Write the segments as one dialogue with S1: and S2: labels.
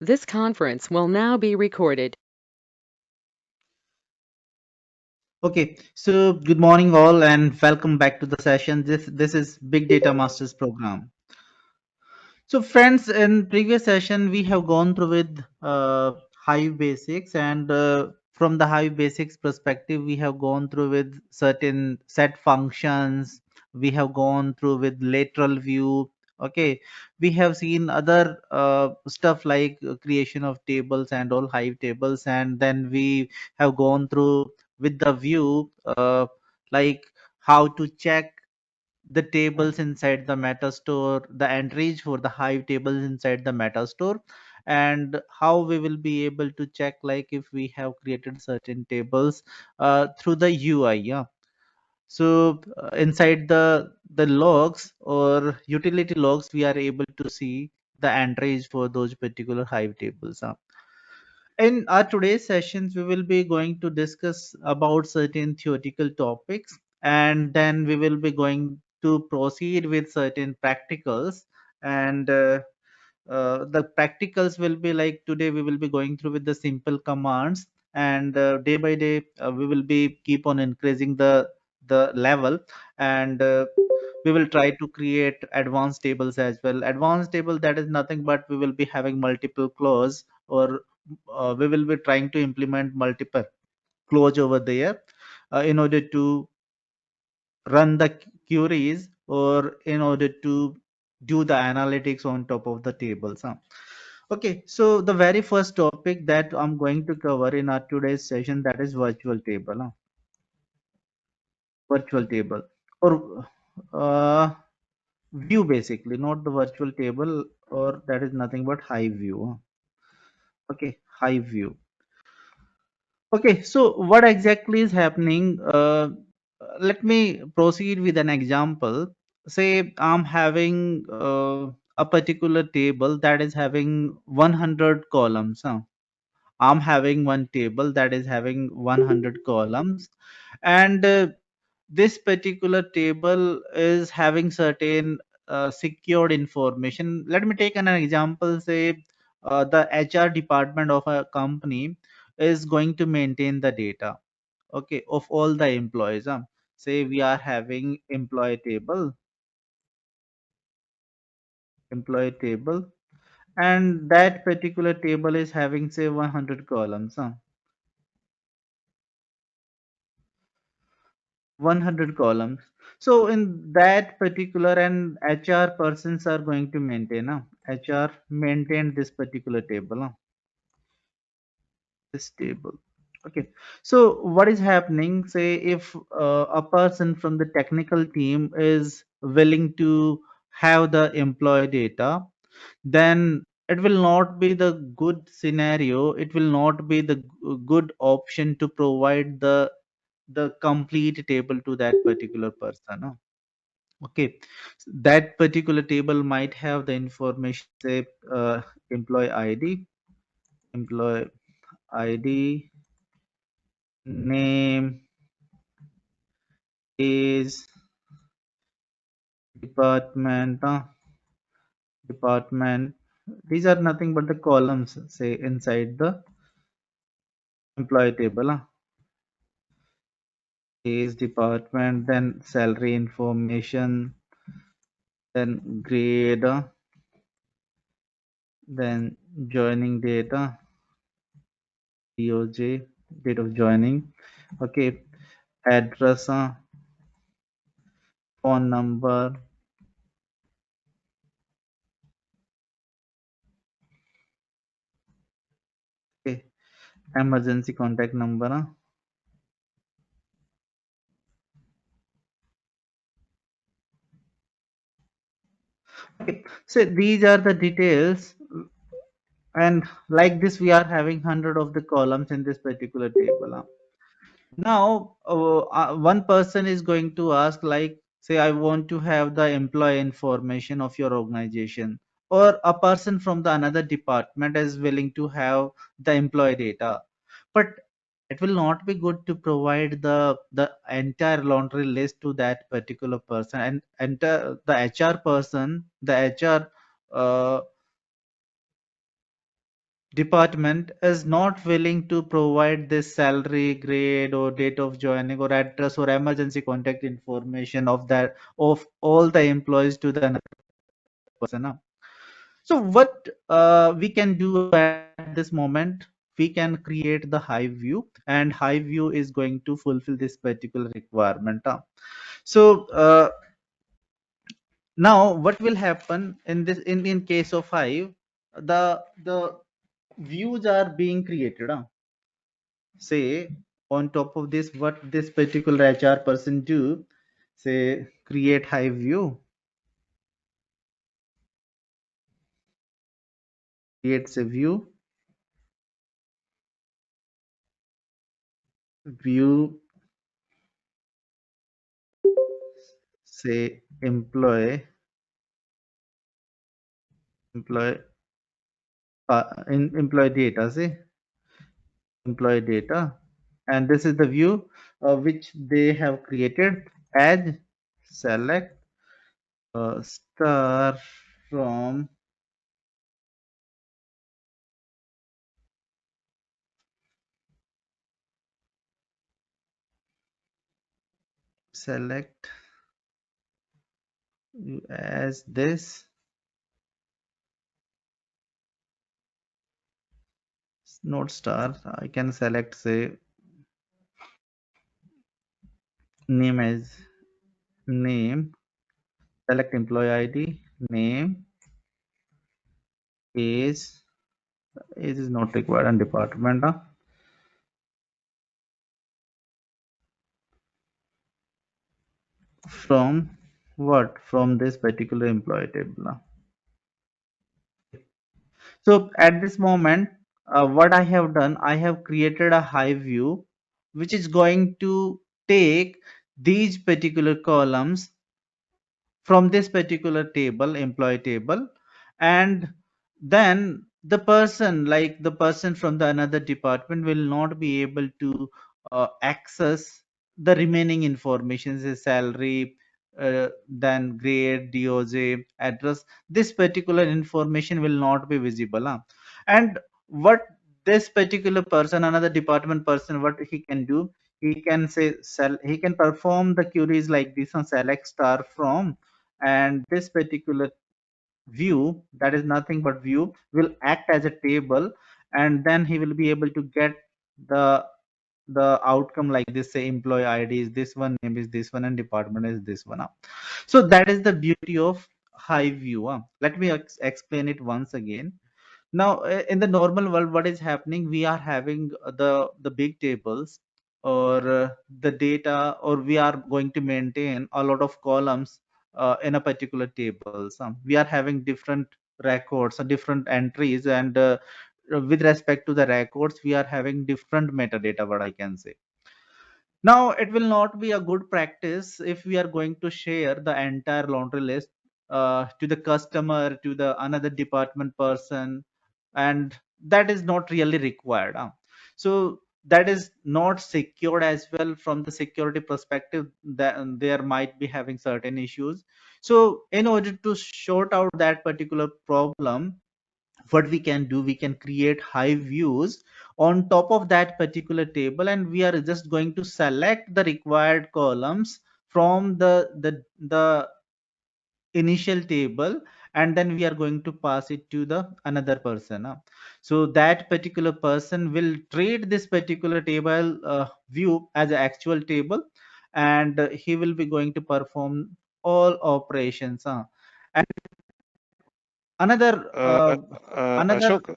S1: This conference will now be recorded.
S2: Okay, so good morning all and welcome back to the session. This is Big Data Masters program. So friends, in previous session we have gone through with Hive basics and from the Hive basics perspective we have gone through with certain set functions. We have gone through with lateral view. Okay, we have seen other stuff like creation of tables and all Hive tables, and then we have gone through with the view like how to check the tables inside the meta store, the entries for the Hive tables inside the meta store, and how we will be able to check like if we have created certain tables through the UI. Yeah. So inside the logs or utility logs, we are able to see the entries for those particular Hive tables. In our today's sessions, we will be going to discuss about certain theoretical topics, and then we will be going to proceed with certain practicals. And the practicals will be like today we will be going through with the simple commands, and day by day we will be keep on increasing the level, and we will try to create advanced tables as well. Advanced table, that is nothing but we will be having multiple clause, or we will be trying to implement multiple clause over there in order to run the queries, or in order to do the analytics on top of the tables. Okay, so the very first topic that I'm going to cover in our today's session, that is virtual table. Virtual table, or view, basically, not the virtual table, or that is nothing but Hive view. Okay, Hive view. Okay, so what exactly is happening? Let me proceed with an example. Say I'm having a particular table that is having 100 columns. I'm having one table that is having 100 columns, and this particular table is having certain secured information. Let me take an example. Say the HR department of a company is going to maintain the data, okay, of all the employees. Say we are having employee table, and that particular table is having say 100 columns. 100 columns. So in that particular, and HR persons are going to maintain, HR maintain this particular table, this table. Okay. So what is happening? Say if a person from the technical team is willing to have the employee data, then it will not be the good scenario. It will not be the good option to provide the complete table to that particular person. Okay, that particular table might have the information, say employee ID, employee ID, name, age, department, department. These are nothing but the columns, say inside the employee table. Age, department, then salary information, then grade, then joining data, DOJ, date of joining. Okay, address, phone number. Okay, emergency contact number. Okay, so these are the details, and like this, we are having 100 of the columns in this particular table. Now, one person is going to ask, like, say, I want to have the employee information of your organization, or a person from the another department is willing to have the employee data, but it will not be good to provide the entire laundry list to that particular person, and enter the HR person, the HR department is not willing to provide this salary grade or date of joining or address or emergency contact information of all the employees to the another person. So what we can do at this moment, we can create the Hive view, and Hive view is going to fulfill this particular requirement. So now what will happen in this in case of Hive, the views are being created. Say on top of this, what this particular HR person do, say create Hive view, creates a view, say employee in employee data, say employee data, and this is the view which they have created as select star from select as this, not star. I can select, say, name as name, select employee ID, name, age is not required, and department. From what? From this particular employee table. So at this moment, what I have done, I have created a Hive view, which is going to take these particular columns from this particular table, employee table, and then the person, like the person from the another department, will not be able to access the remaining information, say salary, then grade, DOJ, address. This particular information will not be visible. And what this particular person, another department person, what he can do, he can say he can perform the queries like this on select star from, and this particular view, that is nothing but view, will act as a table, and then he will be able to get the the outcome like this, say employee ID is this one, name is this one, and department is this one. So that is the beauty of Hive view. Let me explain it once again. Now, in the normal world, what is happening? We are having the big tables, or the data, or we are going to maintain a lot of columns in a particular table. So we are having different records or different entries, and with respect to the records, we are having different metadata. What I can say. Now, it will not be a good practice if we are going to share the entire laundry list to the customer, to the another department person, and that is not really required. So that is not secured as well from the security perspective. That there might be having certain issues. So in order to sort out that particular problem, what we can do, we can create Hive views on top of that particular table, and we are just going to select the required columns from the initial table, and then we are going to pass it to the another person. So that particular person will treat this particular table view as an actual table, and he will be going to perform all operations. And another another
S3: Ashok,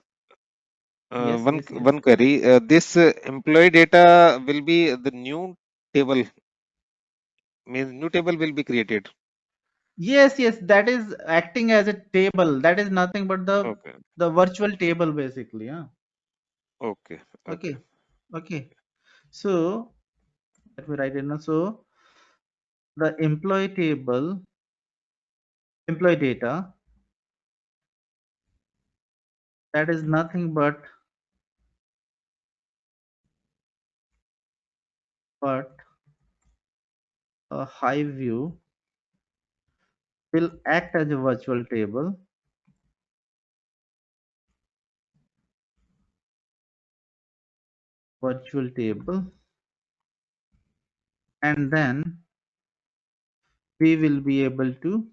S2: yes,
S3: one
S2: yes, yes.
S3: one query. This employee data will be the new table, means new table will be created.
S2: Yes, yes, that is acting as a table. That is nothing but
S3: Okay,
S2: the virtual table basically. Yeah.
S3: okay, okay.
S2: Okay. Okay. So let me write it now. So the employee table, employee data, that is nothing but a Hive view will act as a virtual table, virtual table, and then we will be able to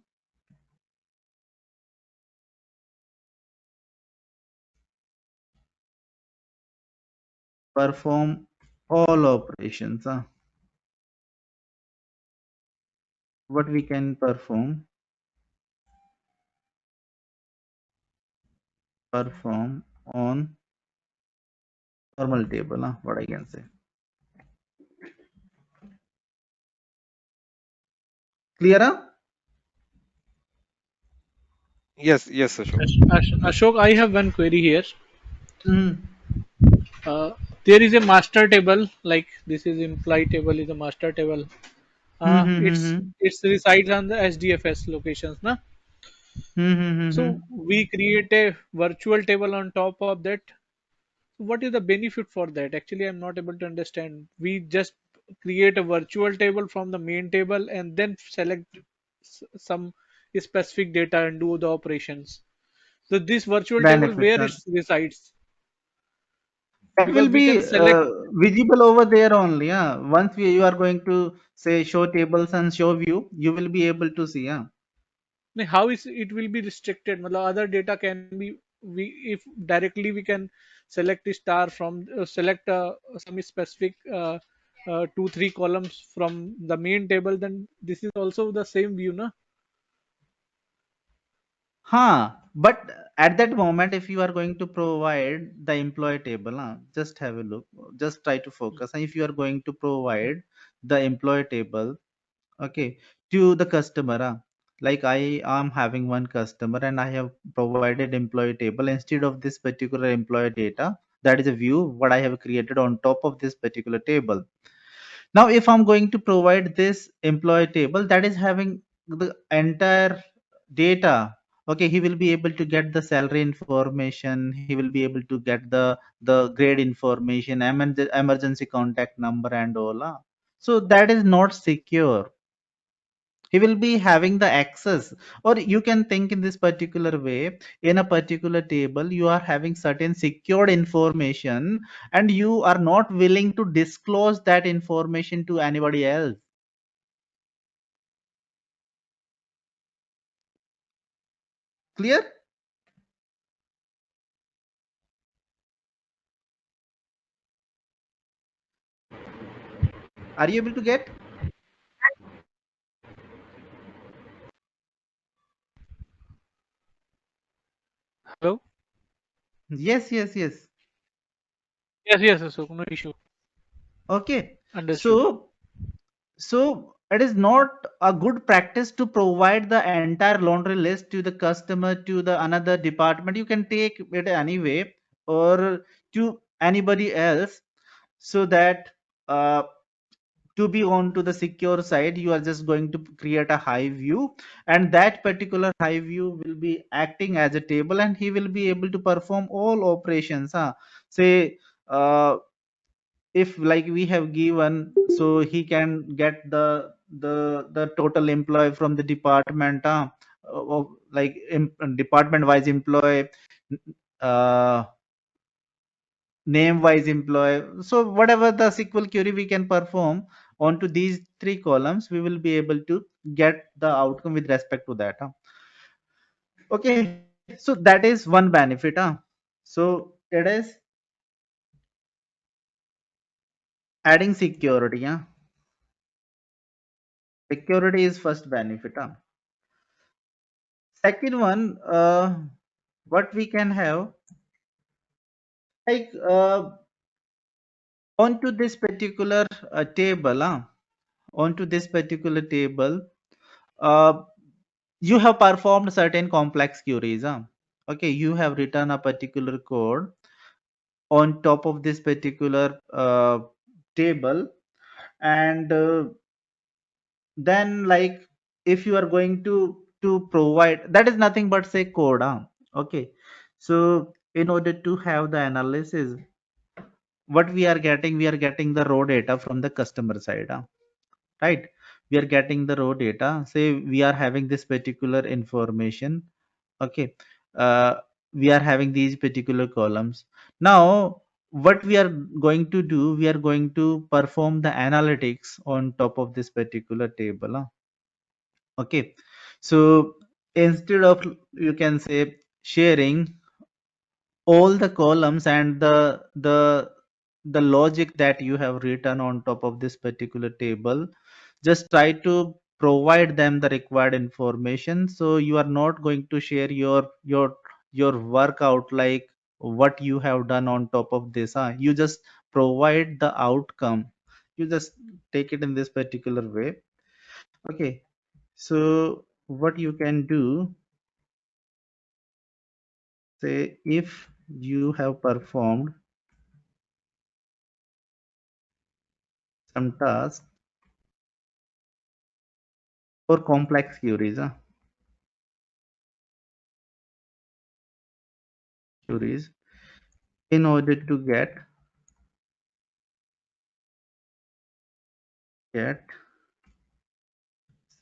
S2: perform all operations. What we can perform on normal table, what I can say. Clear?
S3: Yes, yes, Ashok.
S4: Ashok, I have one query here.
S2: Mm-hmm.
S4: Uh, there is a master table, like this is imply table is a master table.
S2: Mm-hmm.
S4: It's resides on the SDFS locations, na?
S2: Mm-hmm.
S4: So we create a virtual table on top of that. What is the benefit for that? Actually, I'm not able to understand. We just create a virtual table from the main table and then select some specific data and do the operations. So this virtual table
S2: Benefits.
S4: where it resides,
S2: That will
S4: because we
S2: be
S4: can select.
S2: visible over there only. Once you are going to say show tables and show view, you will be able to see.
S4: Like, how is it will be restricted? Matlab, other data can be we if directly we can select a star from select some specific 2 3 columns from the main table. Then this is also the same view, na?
S2: But at that moment, if you are going to provide the employee table, just have a look, just try to focus. And if you are going to provide the employee table, okay, to the customer, like I am having one customer and I have provided employee table instead of this particular employee data. That is a view what I have created on top of this particular table. Now, if I'm going to provide this employee table that is having the entire data, okay, he will be able to get the salary information, he will be able to get the grade information, emergency contact number and all. So that is not secure. He will be having the access, or you can think in this particular way, in a particular table you are having certain secured information and you are not willing to disclose that information to anybody else. Clear? Are you able to get?
S4: Hello.
S2: Yes.
S4: Yes, Ashok, no issue.
S2: Okay,
S4: Understood.
S2: so it is not a good practice to provide the entire laundry list to the customer, to the another department. You can take it anyway, or to anybody else, so that uh, to be on to the secure side you are just going to create a high view, and that particular high view will be acting as a table and he will be able to perform all operations. Say, if like we have given, so he can get the total employee from the department, like department wise employee, uh, name wise employee. So whatever the SQL query we can perform onto these three columns, we will be able to get the outcome with respect to that. Okay, so that is one benefit. So it is adding security. Security is first benefit. Second one, what we can have, like onto this particular table, onto this particular table, uh, you have performed certain complex queries. Okay, you have written a particular code on top of this particular table, and then like if you are going to provide, that is nothing but say code. Okay, so in order to have the analysis, what we are getting the raw data from the customer side, right? We are getting the raw data, say we are having this particular information. Okay, uh, we are having these particular columns. Now what we are going to do, we are going to perform the analytics on top of this particular table. Okay, so instead of, you can say, sharing all the columns and the logic that you have written on top of this particular table, just try to provide them the required information. So you are not going to share your workout, like what you have done on top of this. You just provide the outcome. You just take it in this particular way. Okay, so what you can do, say if you have performed some task or complex queries, queries in order to get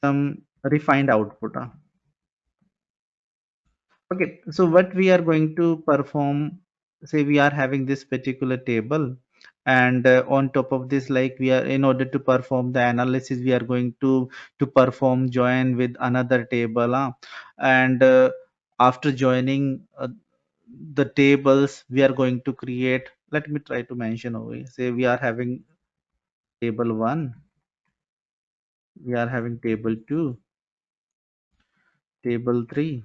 S2: some refined output. Okay, so what we are going to perform, say we are having this particular table, and on top of this, like we are, in order to perform the analysis, we are going to perform join with another table, and after joining the tables, we are going to create. Let me try to mention over here. Say we are having table 1, we are having table 2, table 3,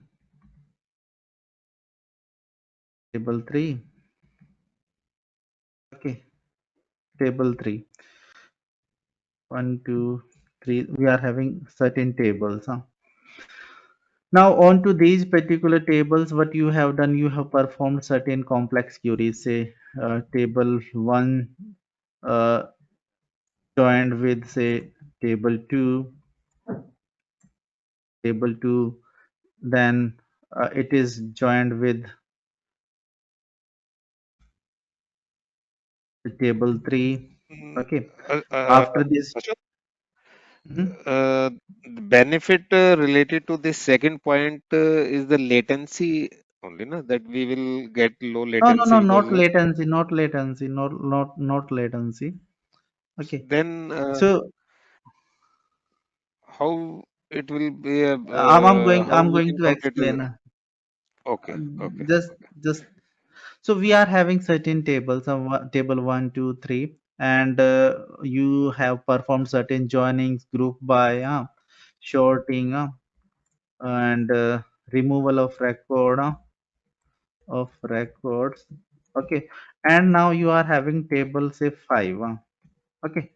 S2: table 3. Okay, table 3. 1, 2, 3. We are having certain tables. Now, on to these particular tables, what you have done, you have performed certain complex queries. Say table 1 uh, joined with, say, table 2, table 2, then it is joined with the table 3.
S3: Mm,
S2: Okay,
S3: uh, uh,
S2: after this.
S3: Ashok,
S2: Mhm.
S3: the benefit related to this second point is the latency only, na? That we will get low
S2: No, no,
S3: latency
S2: no,
S3: because
S2: not latency, not latency, not latency. Okay,
S3: then
S2: so
S3: how it will be, how
S2: I'm
S3: we
S2: going
S3: can
S2: to
S3: calculate
S2: explain.
S3: okay, okay,
S2: Just
S3: okay.
S2: just so we are having certain tables of table 1, 2, 3, and you have performed certain joinings, group by, sorting, and removal of records. Okay, and now you are having table, say, 5. Okay,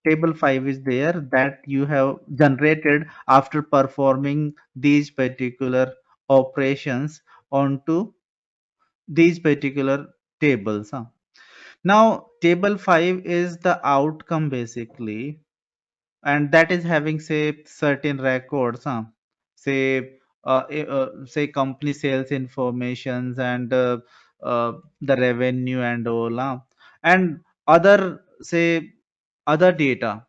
S2: table 5 is there that you have generated after performing these particular operations onto these particular tables. Now, table 5 is the outcome basically, and that is having, say, certain records, say, say company sales informations, and the revenue and all, and other, say, other data.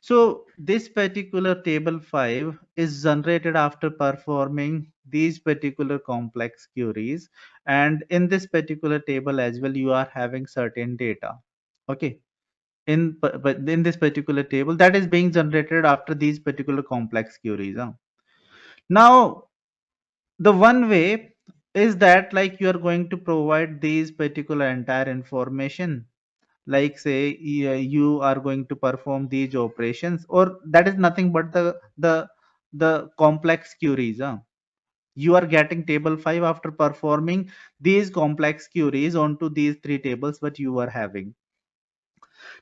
S2: So this particular table 5 is generated after performing these particular complex queries, and in this particular table as well you are having certain data. Okay, but in this particular table that is being generated after these particular complex queries. Now the one way is that, like, you are going to provide these particular entire information, like, say, you are going to perform these operations, or that is nothing but the complex queries. You are getting table 5 after performing these complex queries onto these three tables what you are having.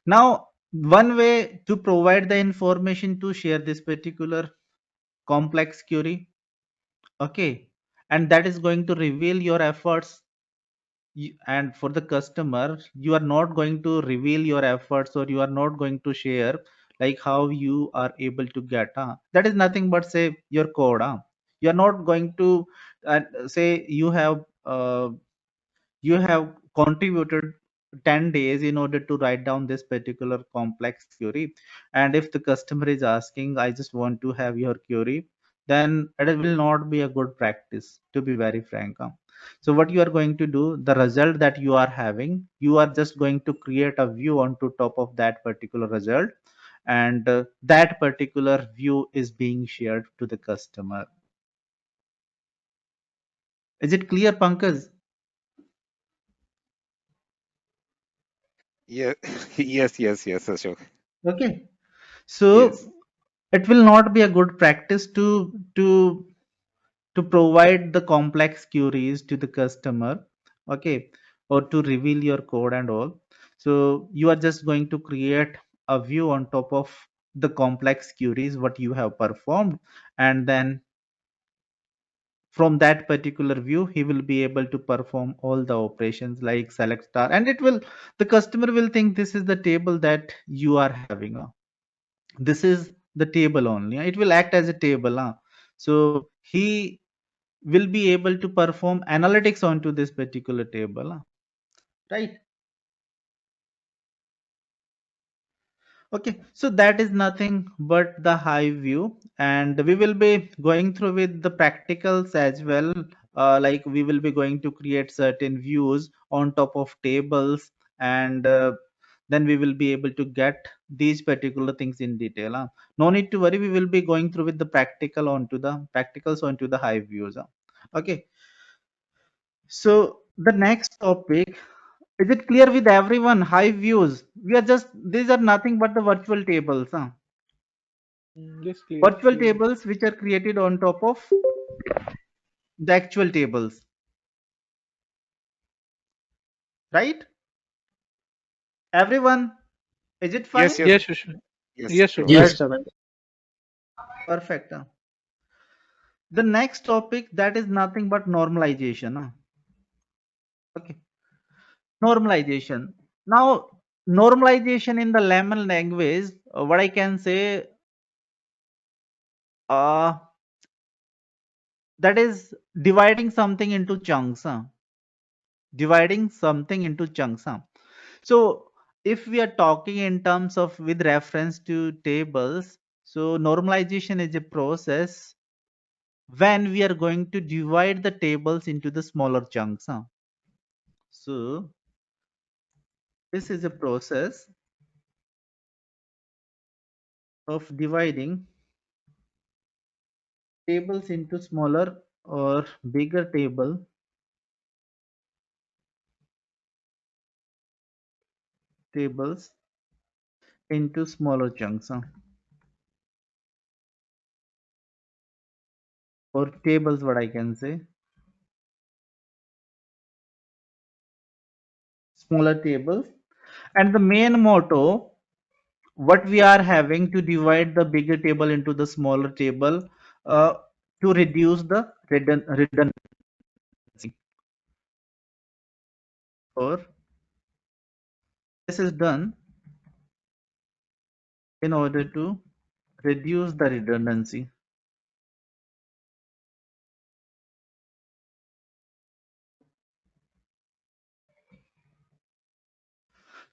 S2: Now one way to provide the information to share this particular complex query, okay, and that is going to reveal your efforts. And for the customer, you are not going to reveal your efforts, or you are not going to share like how you are able to get, that is nothing but, say, your code. You are not going to say you have contributed 10 days in order to write down this particular complex query, and if the customer is asking, I just want to have your query, then it will not be a good practice, to be very frank. So what you are going to do, the result that you are having, you are just going to create a view onto top of that particular result, and that particular view is being shared to the customer. Is it clear, Pankaj?
S3: Yeah. Yes, Ashok.
S2: Okay.
S3: Yes.
S2: So it will not be a good practice to provide the complex queries to the customer, okay, or to reveal your code and all. So you are just going to create a view on top of the complex queries what you have performed, and then from that particular view he will be able to perform all the operations like select star, and it will, the customer will think this is the table that you are having, this is the table only, it will act as a table, so he will be able to perform analytics onto this particular table, right? Okay, so that is nothing but the Hive view, and we will be going through with the practicals as well. Like we will be going to create certain views on top of tables, and then we will be able to get these particular things in detail. No need to worry, we will be going through with the practicals onto the Hive views. Okay, so the next topic, is it clear with everyone? Hive views. We are just, these are nothing but the virtual tables.
S4: Yes, clear,
S2: Virtual
S4: clear.
S2: tables which are created on top of the actual tables, right? Everyone, is it
S3: Yes,
S2: fine?
S3: yes,
S4: Yes, Ashwin.
S3: yes,
S4: Yes,
S3: Ashok.
S4: Ashwin.
S5: Yes,
S1: Yes.
S5: sir.
S2: Perfect. The next topic, that is nothing but normalization. Okay, normalization. Now, normalization in the layman language, what I can say, uh, that is dividing something into chunks. Dividing something into chunks. So if we are talking in terms of with reference to tables, so normalization is a process when we are going to divide the tables into the smaller chunks. So this is a process of dividing tables into smaller or bigger tables into smaller chunks, or tables, what I can say, smaller tables. And the main motto what we are having to divide the bigger table into the smaller table, uh, to reduce the redundancy, or this is done in order to reduce the redundancy.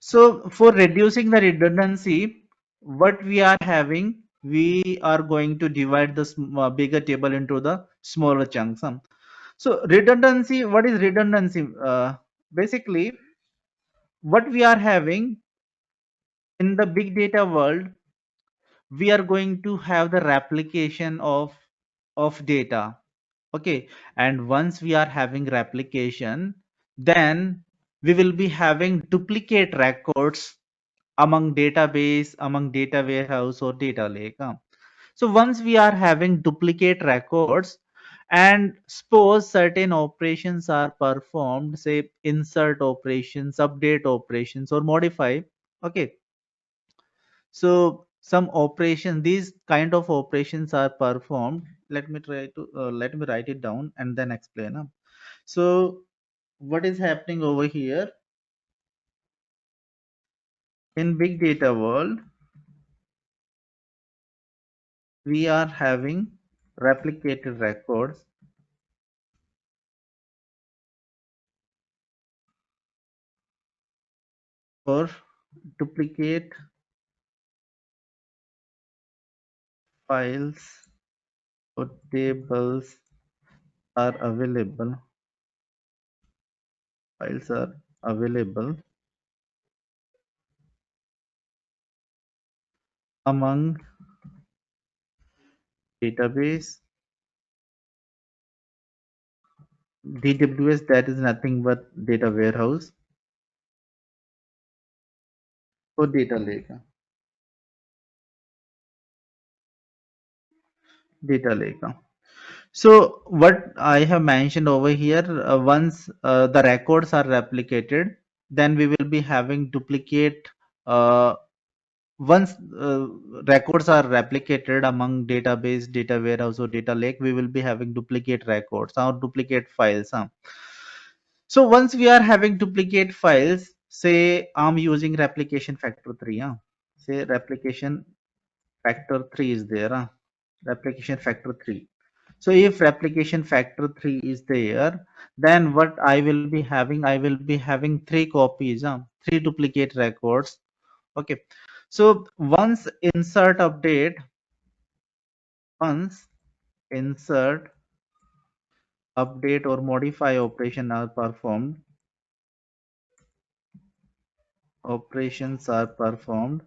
S2: So for reducing the redundancy, what we are having, we are going to divide the bigger table into the smaller chunks. So redundancy, what is redundancy? Basically, what we are having in the big data world, we are going to have the replication of data. Okay, and once we are having replication, then we will be having duplicate records among database, among data warehouse or data lake. So once we are having duplicate records, and suppose certain operations are performed, say insert operations, update operations, or modify. Okay, so some operation, these kind of operations are performed. Let me try to let me write it down and then explain. So what is happening over here in big data world? We are having replicated records or duplicate files or tables are available files are available among database DWS, that is nothing but data warehouse, or data lake. Data lake. So what I have mentioned over here, once the records are replicated, then we will be having duplicate. Once records are replicated among database, data warehouse, or data lake, we will be having duplicate records or duplicate files. So once we are having duplicate files, say I'm using replication factor 3. Say replication factor 3 is there. Replication factor 3. So if replication factor 3 is there, then what I will be having, I will be having three copies, three duplicate records. Okay. So once insert, update or modify operation are performed, operations are performed,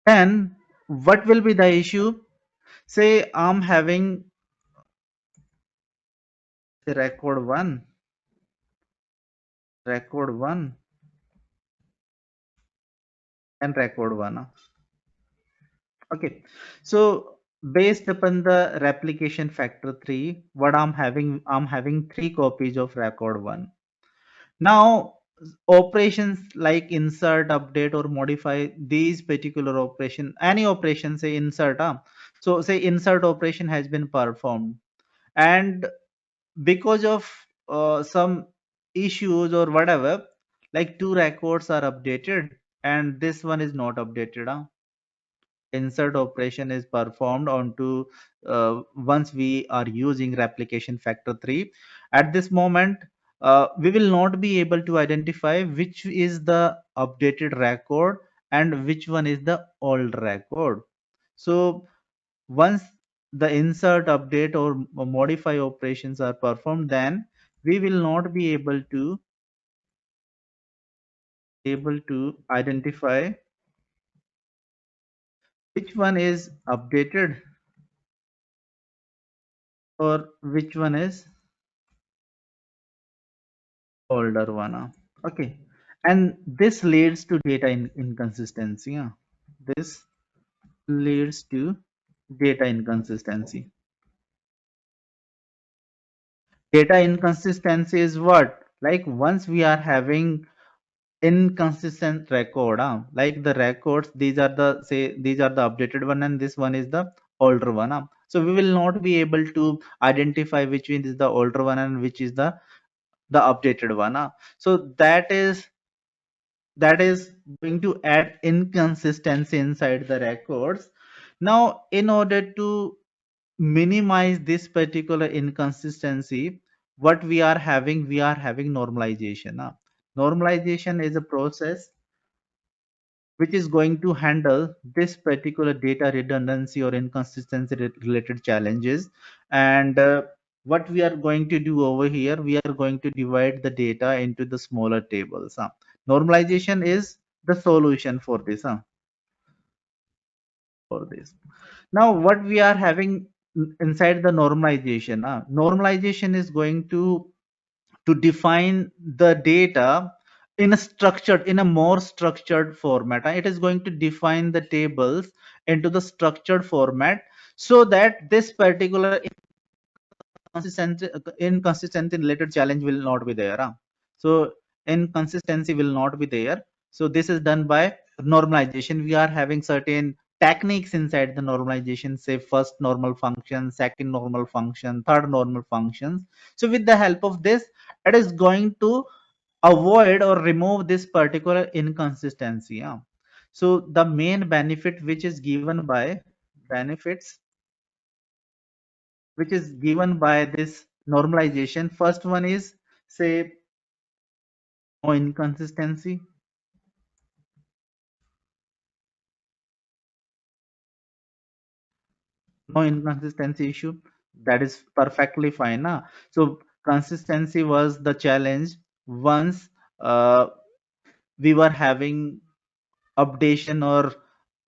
S2: then what will be the issue? Say I'm having the record 1 and record 1. Okay, so based upon the replication factor 3, what I'm having three copies of record 1. Now operations like insert, update or modify, these particular operation, any operation, say insert, so say insert operation has been performed, and because of some issues or whatever, like two records are updated and this one is not updated. Insert operation is performed onto once we are using replication factor 3. At this moment, we will not be able to identify which is the updated record and which one is the old record. So once the insert, update or modify operations are performed, then we will not be able to identify which one is updated or which one is older one. Okay, and this leads to data inconsistency. This leads to data inconsistency. Data inconsistency is what? Like once we are having inconsistent record, like the records, these are the, say these are the updated one and this one is the older one. So we will not be able to identify which one is the older one and which is the updated one. So that is going to add inconsistency inside the records. Now in order to minimize this particular inconsistency, what we are having normalization. Normalization is a process which is going to handle this particular data redundancy or inconsistency related challenges. And what we are going to do over here, we are going to divide the data into the smaller tables. Normalization is the solution for this. For this. Now, what we are having inside the normalization, normalization is going to define the data in a more structured format. It is going to define the tables into the structured format so that this particular inconsistency related challenge will not be there. So inconsistency will not be there. So this is done by normalization. We are having certain techniques inside the normalization, say first normal function, second normal function, third normal functions. So with the help of this, it is going to avoid or remove this particular inconsistency. So the main benefits which is given by this normalization, first one is, say, no inconsistency. No inconsistency issue, that is perfectly fine. So consistency was the challenge once uh, we were having updation or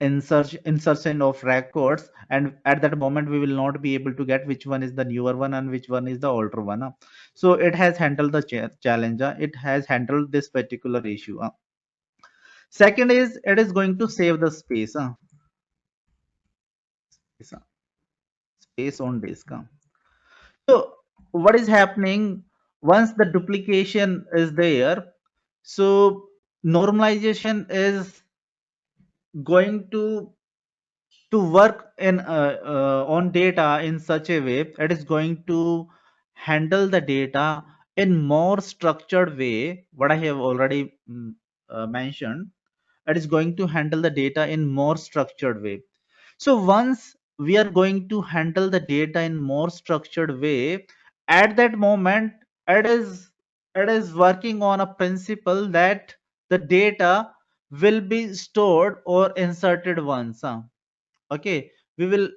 S2: insertion of records, and at that moment we will not be able to get which one is the newer one and which one is the older one. So it has handled the challenge. It has handled this particular issue. Second is it is going to save the space. Space space on disk. So what is happening once the duplication is there? So normalization is going to work in on data in such a way it is going to handle the data in more structured way. What I have already mentioned, it is going to handle the data in more structured way. So once we are going to handle the data in more structured way, at that moment it is it is working on a principle that the data will be stored or inserted once. Okay, we will,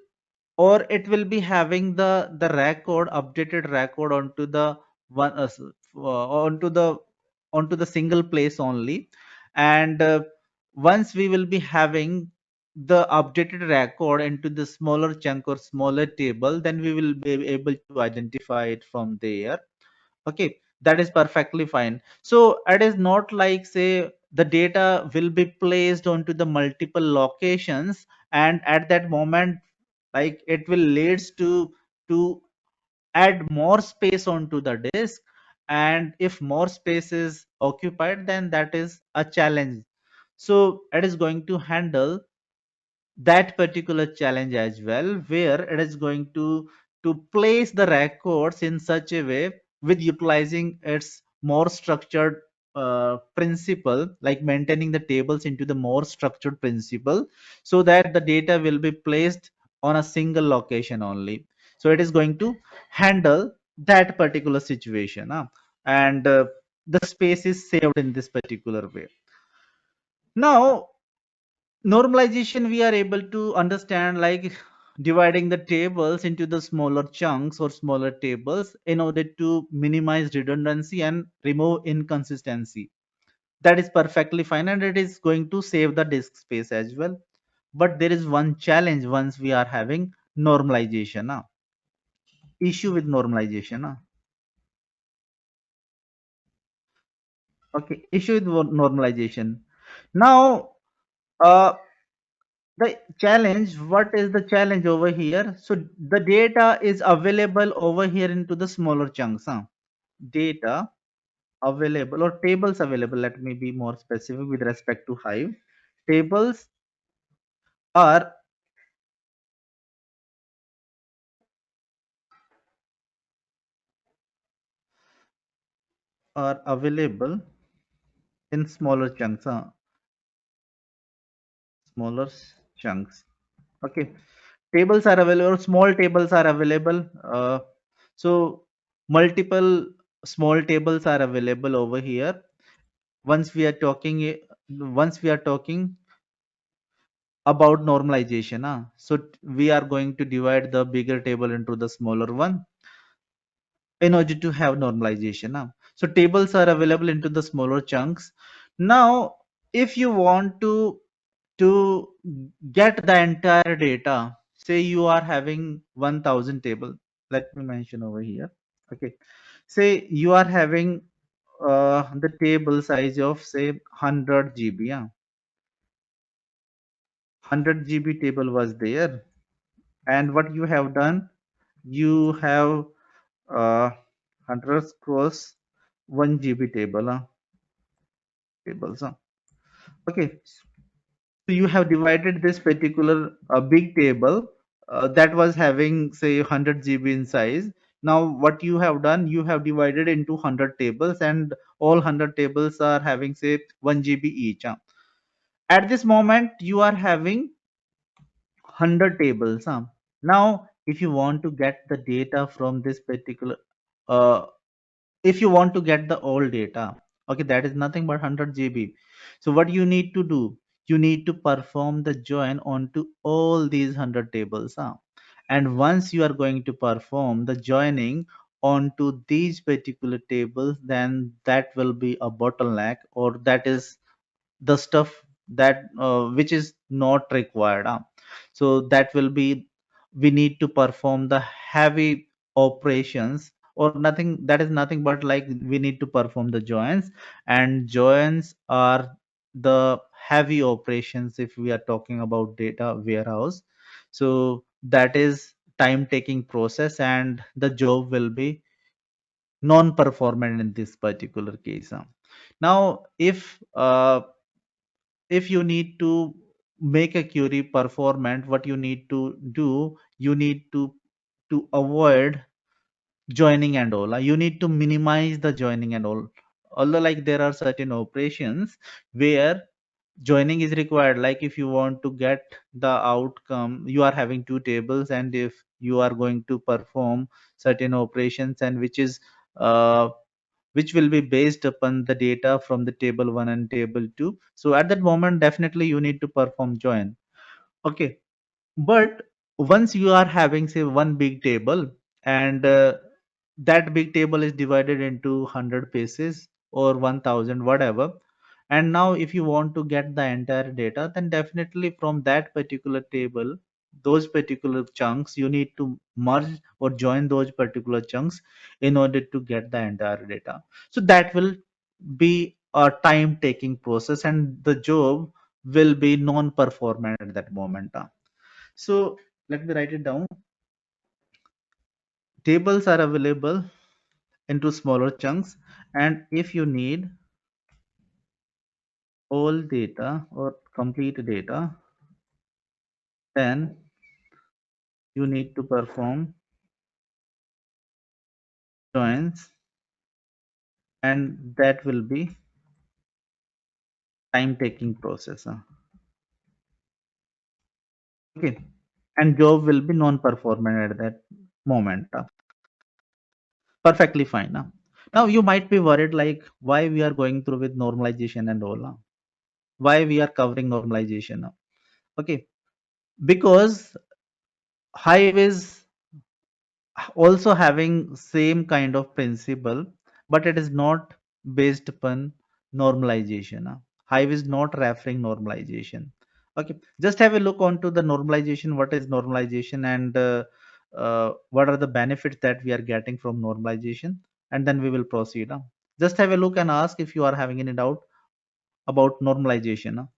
S2: or it will be having the record, updated record onto the one onto the single place only. And once we will be having the updated record into the smaller chunk or smaller table, then we will be able to identify it from there. Okay, that is perfectly fine. So it is not like say the data will be placed onto the multiple locations, and at that moment like it will leads to add more space onto the disk. And if more space is occupied, then that is a challenge. So it is going to handle that particular challenge as well, where it is going to place the records in such a way with utilizing its more structured principle, like maintaining the tables into the more structured principle, so that the data will be placed on a single location only. So it is going to handle that particular situation, and the space is saved in this particular way. Now normalization, we are able to understand like dividing the tables into the smaller chunks or smaller tables in order to minimize redundancy and remove inconsistency. That is perfectly fine, and it is going to save the disk space as well. But there is one challenge once we are having normalization. Issue with normalization. Okay, issue with normalization. Now, uh, the challenge, what is the challenge over here? So the data is available over here into the smaller chunks. Data available or tables available, let me be more specific with respect to Hive. Tables are available in smaller chunks. Smaller chunks. Okay, tables are available, small tables are available. So multiple small tables are available over here. Once we are talking once we are talking about normalization, so we are going to divide the bigger table into the smaller one in order to have normalization. So tables are available into the smaller chunks. Now if you want to get the entire data, say you are having 1000 table, let me mention over here. Okay, say you are having the table size of say 100 GB. 100 GB table was there, and what you have done, you have 100 cross 1 GB table, tables. Okay, so you have divided this particular big table that was having say 100 GB in size. Now what you have done, you have divided into 100 tables, and all 100 tables are having say 1 GB each. At this moment you are having 100 tables. Now if you want to get the data from this particular uh, if you want to get the all data, okay, that is nothing but 100 GB. So what you need to do, you need to perform the join onto all these 100 tables. And once you are going to perform the joining onto these particular tables, then that will be a bottleneck, or that is the stuff that which is not required. So that will be, we need to perform the heavy operations, or nothing, that is nothing but like we need to perform the joins, and joins are the heavy operations if we are talking about data warehouse. So that is time taking process, and the job will be non-performant in this particular case. Now if you need to make a query performant, what you need to do, you need to avoid joining and all. You need to minimize the joining and all. Although like there are certain operations where joining is required, like if you want to get the outcome, you are having two tables, and if you are going to perform certain operations, and uh, which will be based upon the data from the table 1 and table 2, so at that moment definitely you need to perform join. Okay, but once you are having say one big table, and that big table is divided into 100 pieces or 1000 whatever, and now if you want to get the entire data, then definitely from that particular table, those particular chunks, you need to merge or join those particular chunks in order to get the entire data. So that will be a time taking process, and the job will be non performant at that moment. So let me write it down. Tables are available into smaller chunks, and if you need all data or complete data, then you need to perform joins, and that will be time taking process. Okay, and job will be non-performant at that moment. Perfectly fine. Now you might be worried like why we are going through with normalization and all. Why we are covering normalization. Okay, because Hive is also having same kind of principle, but it is not based upon normalization. Hive is not referring normalization. Okay, just have a look onto the normalization, what is normalization, and what are the benefits that we are getting from normalization, and then we will proceed. Just have a look and ask if you are having any doubt about normalization.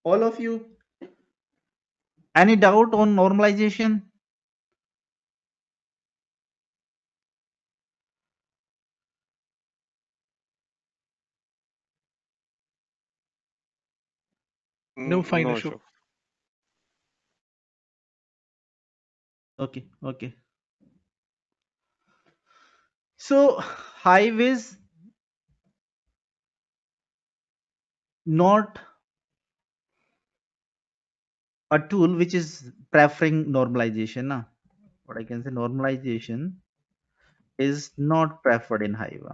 S2: All of you, any doubt on normalization?
S4: No, fine,
S3: No
S4: Ashok.
S3: issue.
S2: Okay, okay. So Hive is not a tool which is preferring normalization. What I can say, normalization is not preferred in Hive.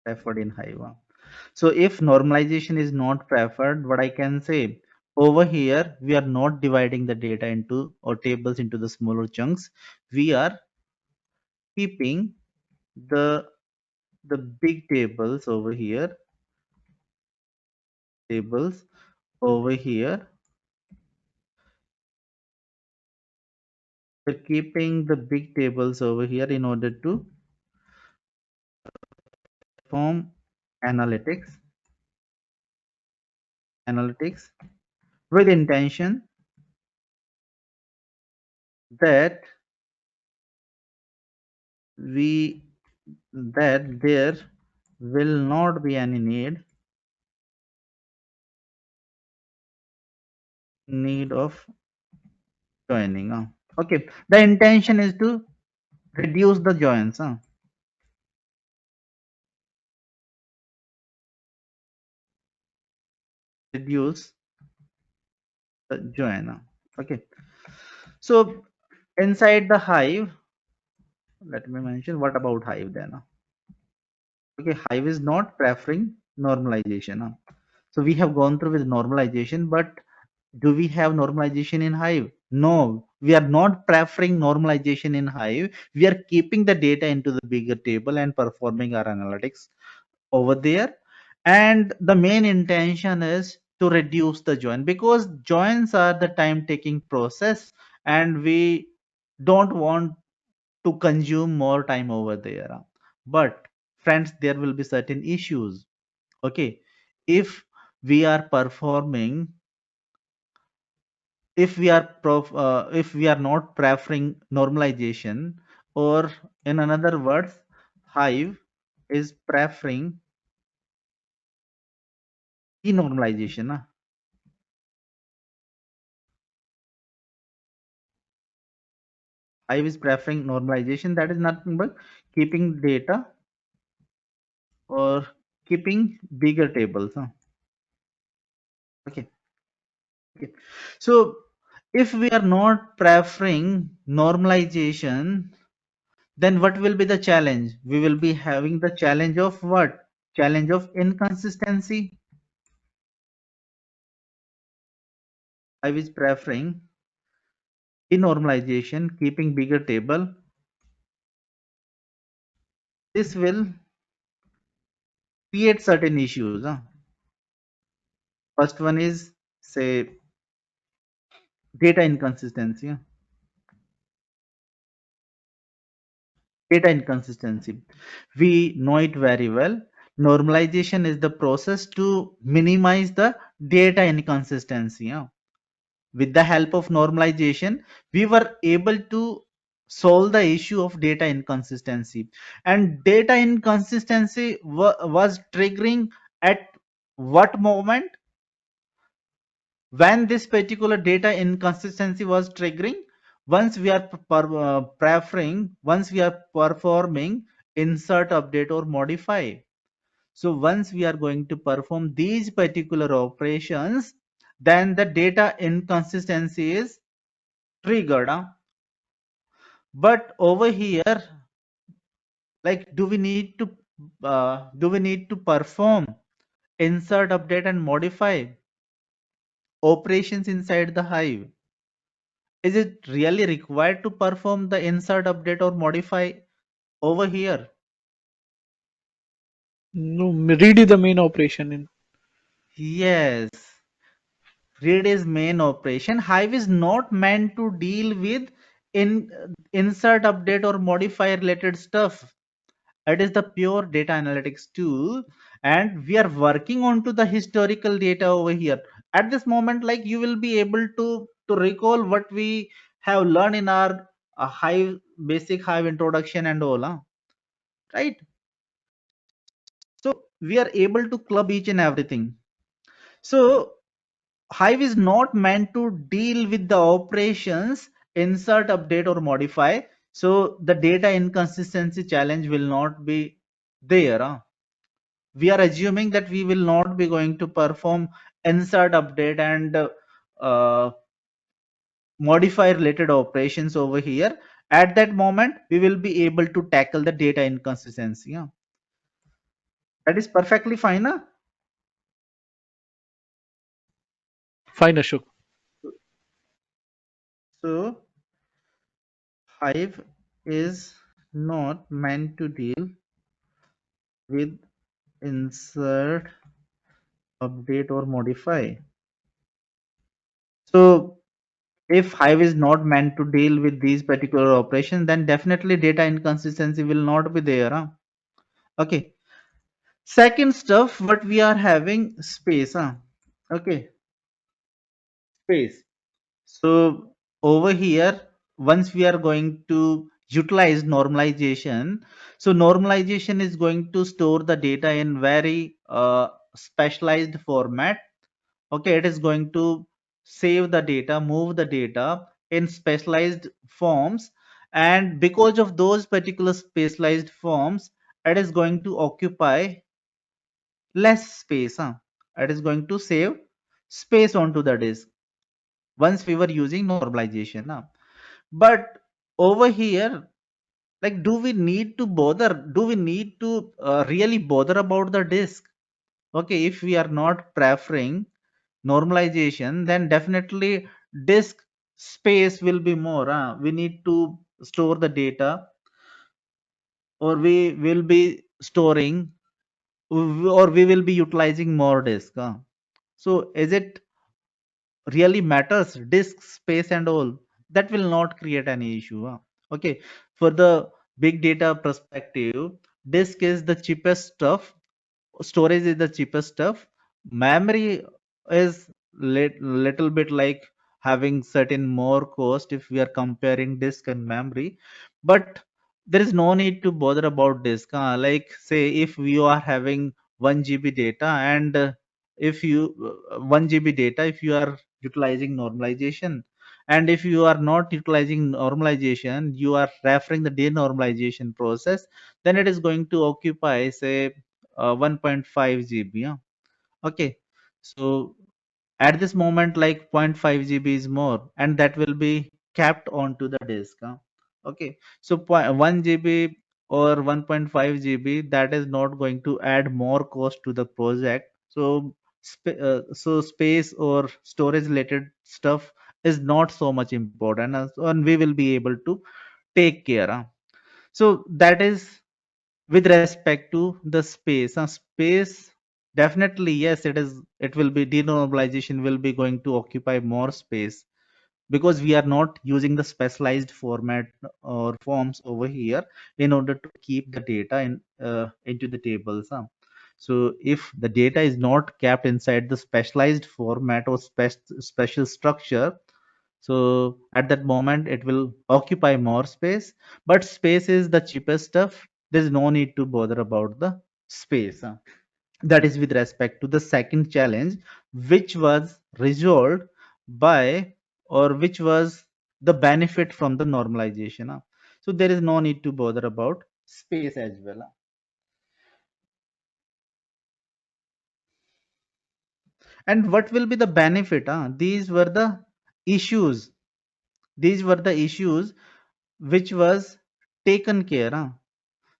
S2: Preferred in Hive. So if normalization is not preferred, what I can say, over here we are not dividing the data into or tables into the smaller chunks. We are keeping the the big tables over here, tables over here. We're keeping the big tables over here in order to perform analytics with intention that we that there will not be any need of joining. Okay, the intention is to reduce the joins. Reduce the join. Okay, so inside the Hive, let me mention what about Hive then. Okay, Hive is not preferring normalization. So we have gone through with normalization, but do we have normalization in Hive? No, we are not preferring normalization in Hive. We are keeping the data into the bigger table and performing our analytics over there. And the main intention is to reduce the join, because joins are the time taking process and we don't want to consume more time over there. But friends, there will be certain issues. Okay, if we are performing, if we are not preferring normalization, or in another words, Hive is preferring denormalization. Hive is preferring normalization, that is nothing but keeping data or keeping bigger tables. Okay. Okay. So if we are not preferring normalization, then what will be the challenge? We will be having the challenge of what? Challenge of inconsistency. I was preferring denormalization, keeping bigger table. This will create certain issues. First one is, say, data inconsistency. Data inconsistency. We know it very well. Normalization is the process to minimize the data inconsistency. With the help of normalization, we were able to solve the issue of data inconsistency. And data inconsistency was triggering at what moment? When this particular data inconsistency was triggering, once we are once we are performing insert, update, or modify. So once we are going to perform these particular operations, then the data inconsistency is triggered. But over here, like, do we need to perform insert, update, and modify operations inside the Hive? Is it really required to perform the insert, update, or modify over here?
S4: No, read the main operation in.
S2: Yes, read is main operation. Hive is not meant to deal with in insert, update, or modify related stuff. It is the pure data analytics tool, and we are working on to the historical data over here. At this moment, like, you will be able to recall what we have learned in our Hive basic Hive introduction and all, right? So we are able to club each and everything. So Hive is not meant to deal with the operations insert, update, or modify. So the data inconsistency challenge will not be there. We are assuming that we will not be going to perform insert, update, and modify related operations over here. At that moment, we will be able to tackle the data inconsistency. That is perfectly fine.
S4: Fine, Ashok.
S2: So Hive is not meant to deal with insert, update, or modify. So if Hive is not meant to deal with these particular operations, then definitely data inconsistency will not be there. Okay. Second stuff, what we are having, space. Okay, space. So over here, once we are going to utilize normalization, so normalization is going to store the data in very specialized format. Okay, it is going to save the data, move the data in specialized forms, and because of those particular specialized forms, it is going to occupy less space. It is going to save space onto the disk once we were using normalization. But over here, Like, do we need to bother? Do we need to really bother about the disk? Okay, if we are not preferring normalization, then definitely disk space will be more. We need to store the data, or we will be storing, or we will be utilizing more disk. So is it really matters, disk space and all? That will not create any issue. Okay, for the big data perspective, disk is the cheapest stuff, storage is the cheapest stuff, memory is little bit like having certain more cost if we are comparing disk and memory, but there is no need to bother about disk. Like, say if you are having 1 GB data, and if you 1 GB data, if you are utilizing normalization, and if you are not utilizing normalization, you are referring the denormalization process, then it is going to occupy, say, 1.5 GB. Yeah? Okay, so at this moment, like, zero point 0.5 GB is more, and that will be capped onto the disk. Okay, so 1 GB or 1.5 GB, that is not going to add more cost to the project. So so space or storage related stuff is not so much important, and we will be able to take care. So that is with respect to the space. Space, definitely, yes, it will be, denormalization will be going to occupy more space, because we are not using the specialized format or forms over here in order to keep the data into the tables. So if the data is not kept inside the specialized format or special structure, so at that moment it will occupy more space, but space is the cheapest stuff. There's no need to bother about the space. That is with respect to the second challenge, which was resolved by, or which was the benefit from the normalization. So there is no need to bother about space as well. And what will be the benefit? These were the issues. These were the issues which was taken care.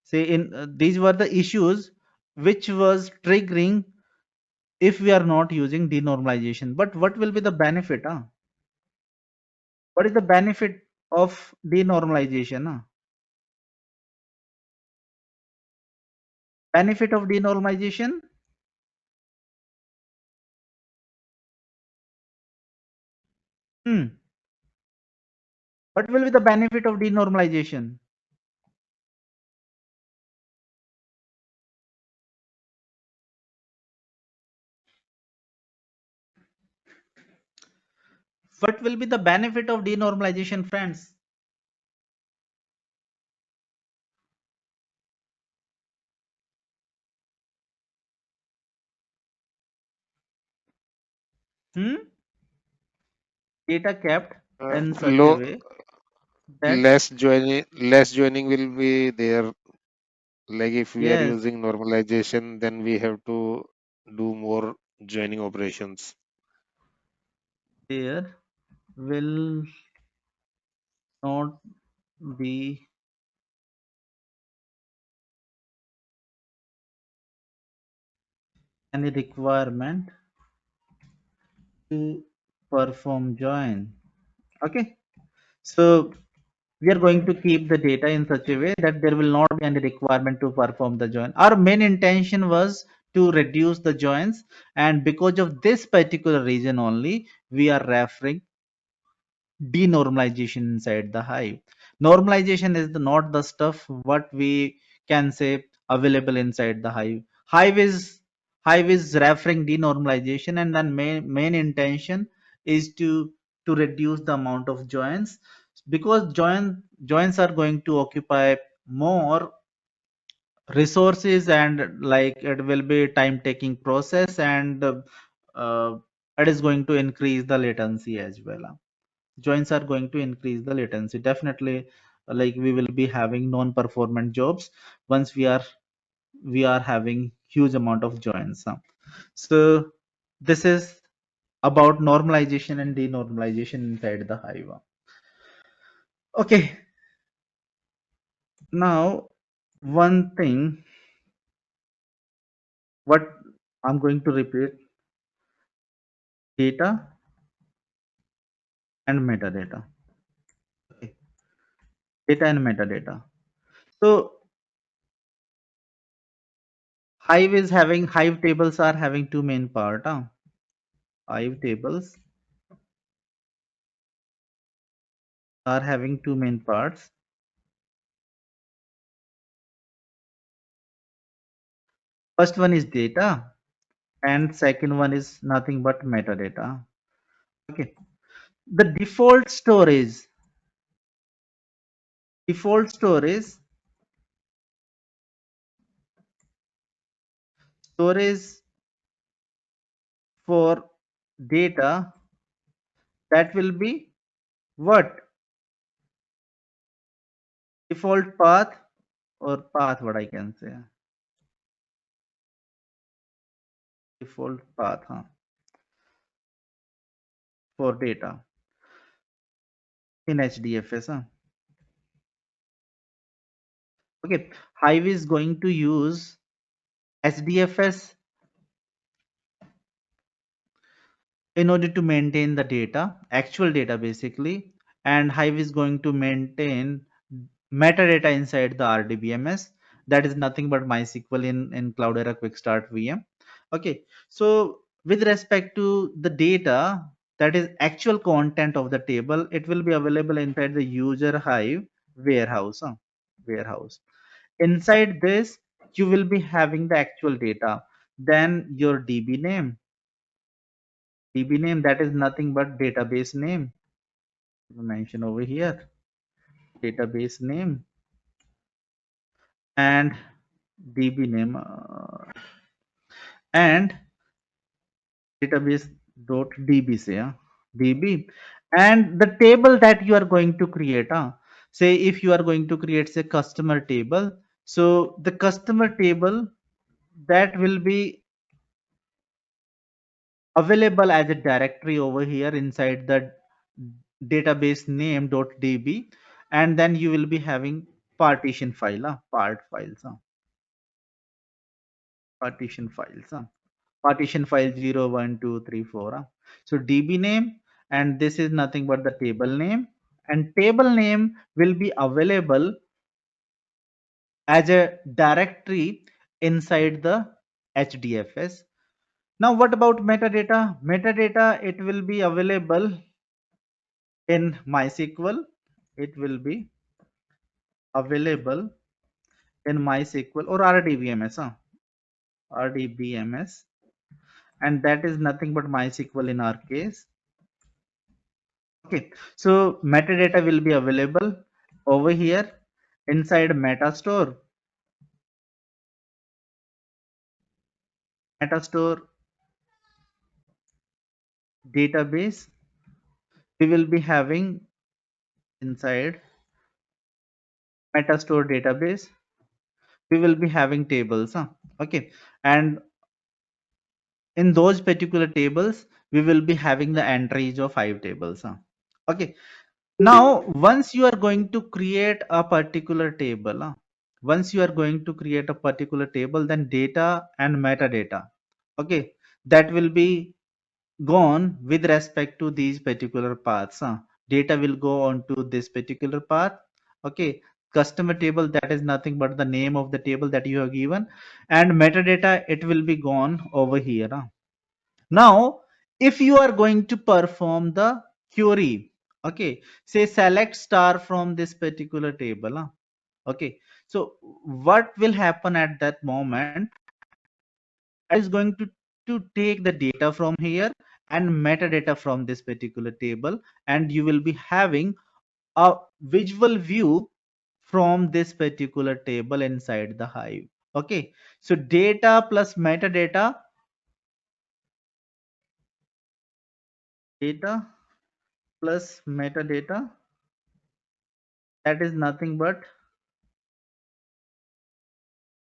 S2: Say in these were the issues which was triggering if we are not using denormalization. But what will be the benefit? What is the benefit of denormalization? Benefit of denormalization? Hmm. What will be the benefit of denormalization? What will be the benefit of denormalization, friends? Hmm? Data kept in such a
S3: Low,
S2: way that,
S3: less joining will be there. Like if we are
S2: yes,
S3: using normalization, then we have to do more joining operations.
S2: there will not be any requirement to perform join. Okay, so we are going to keep the data in such a way that there will not be any requirement to perform the join. Our main intention was to reduce the joins, and because of this particular reason only, we are referring denormalization inside the Hive. Normalization is not the stuff what we can say available inside the Hive. Hive is referring denormalization, and then main intention is to reduce the amount of joins, because joins are going to occupy more resources, and like it will be time taking process, and uh, it is going to increase the latency as well. Joins are going to increase the latency, definitely. Like, we will be having non-performant jobs once we are having huge amount of joins. So this is about normalization and denormalization inside the Hive. Okay, Now, one thing, what I'm going to repeat, data and metadata. Okay, data and metadata. So Hive tables are having two main part. Hive tables are having two main parts. First one is data, and second one is nothing but metadata. Okay, the default storage for data, that will be what? Default path, or path, what I can say, default path for data in HDFS. Okay, Hive is going to use HDFS in order to maintain the data, actual data basically, and Hive is going to maintain metadata inside the RDBMS. That is nothing but MySQL in Cloudera Quick Start VM. Okay, so with respect to the data, that is actual content of the table, it will be available inside the user Hive warehouse. Warehouse. Inside this, you will be having the actual data. Then your DB name, that is nothing but database name. Mention over here, database name and DB name and database dot DB, say DB, and the table that you are going to create. Say if you are going to create say customer table, so the customer table that will be available as a directory over here inside the database name dot db, and then you will be having partition file, part files, partition files, partition file 0 1 2 3 4. So db name, and this is nothing but the table name, and table name will be available as a directory inside the HDFS. Now what about metadata? Metadata, it will be available in MySQL. It will be available in MySQL or RDBMS, RDBMS, and that is nothing but MySQL in our case. Okay, so metadata will be available over here inside Metastore database. We will be having inside Metastore database. We will be having tables. Okay, and in those particular tables, we will be having the entries of 5 tables. Okay, now once you are going to create a particular table, then data and metadata, okay, that will be gone with respect to these particular paths. Data will go on to this particular path. Okay, customer table, that is nothing but the name of the table that you have given, and metadata, it will be gone over here. Now, if you are going to perform the query, okay, say select star from this particular table. Okay, so what will happen at that moment is going to take the data from here and metadata from this particular table, and you will be having a visual view from this particular table inside the Hive. Okay, so data plus metadata, that is nothing but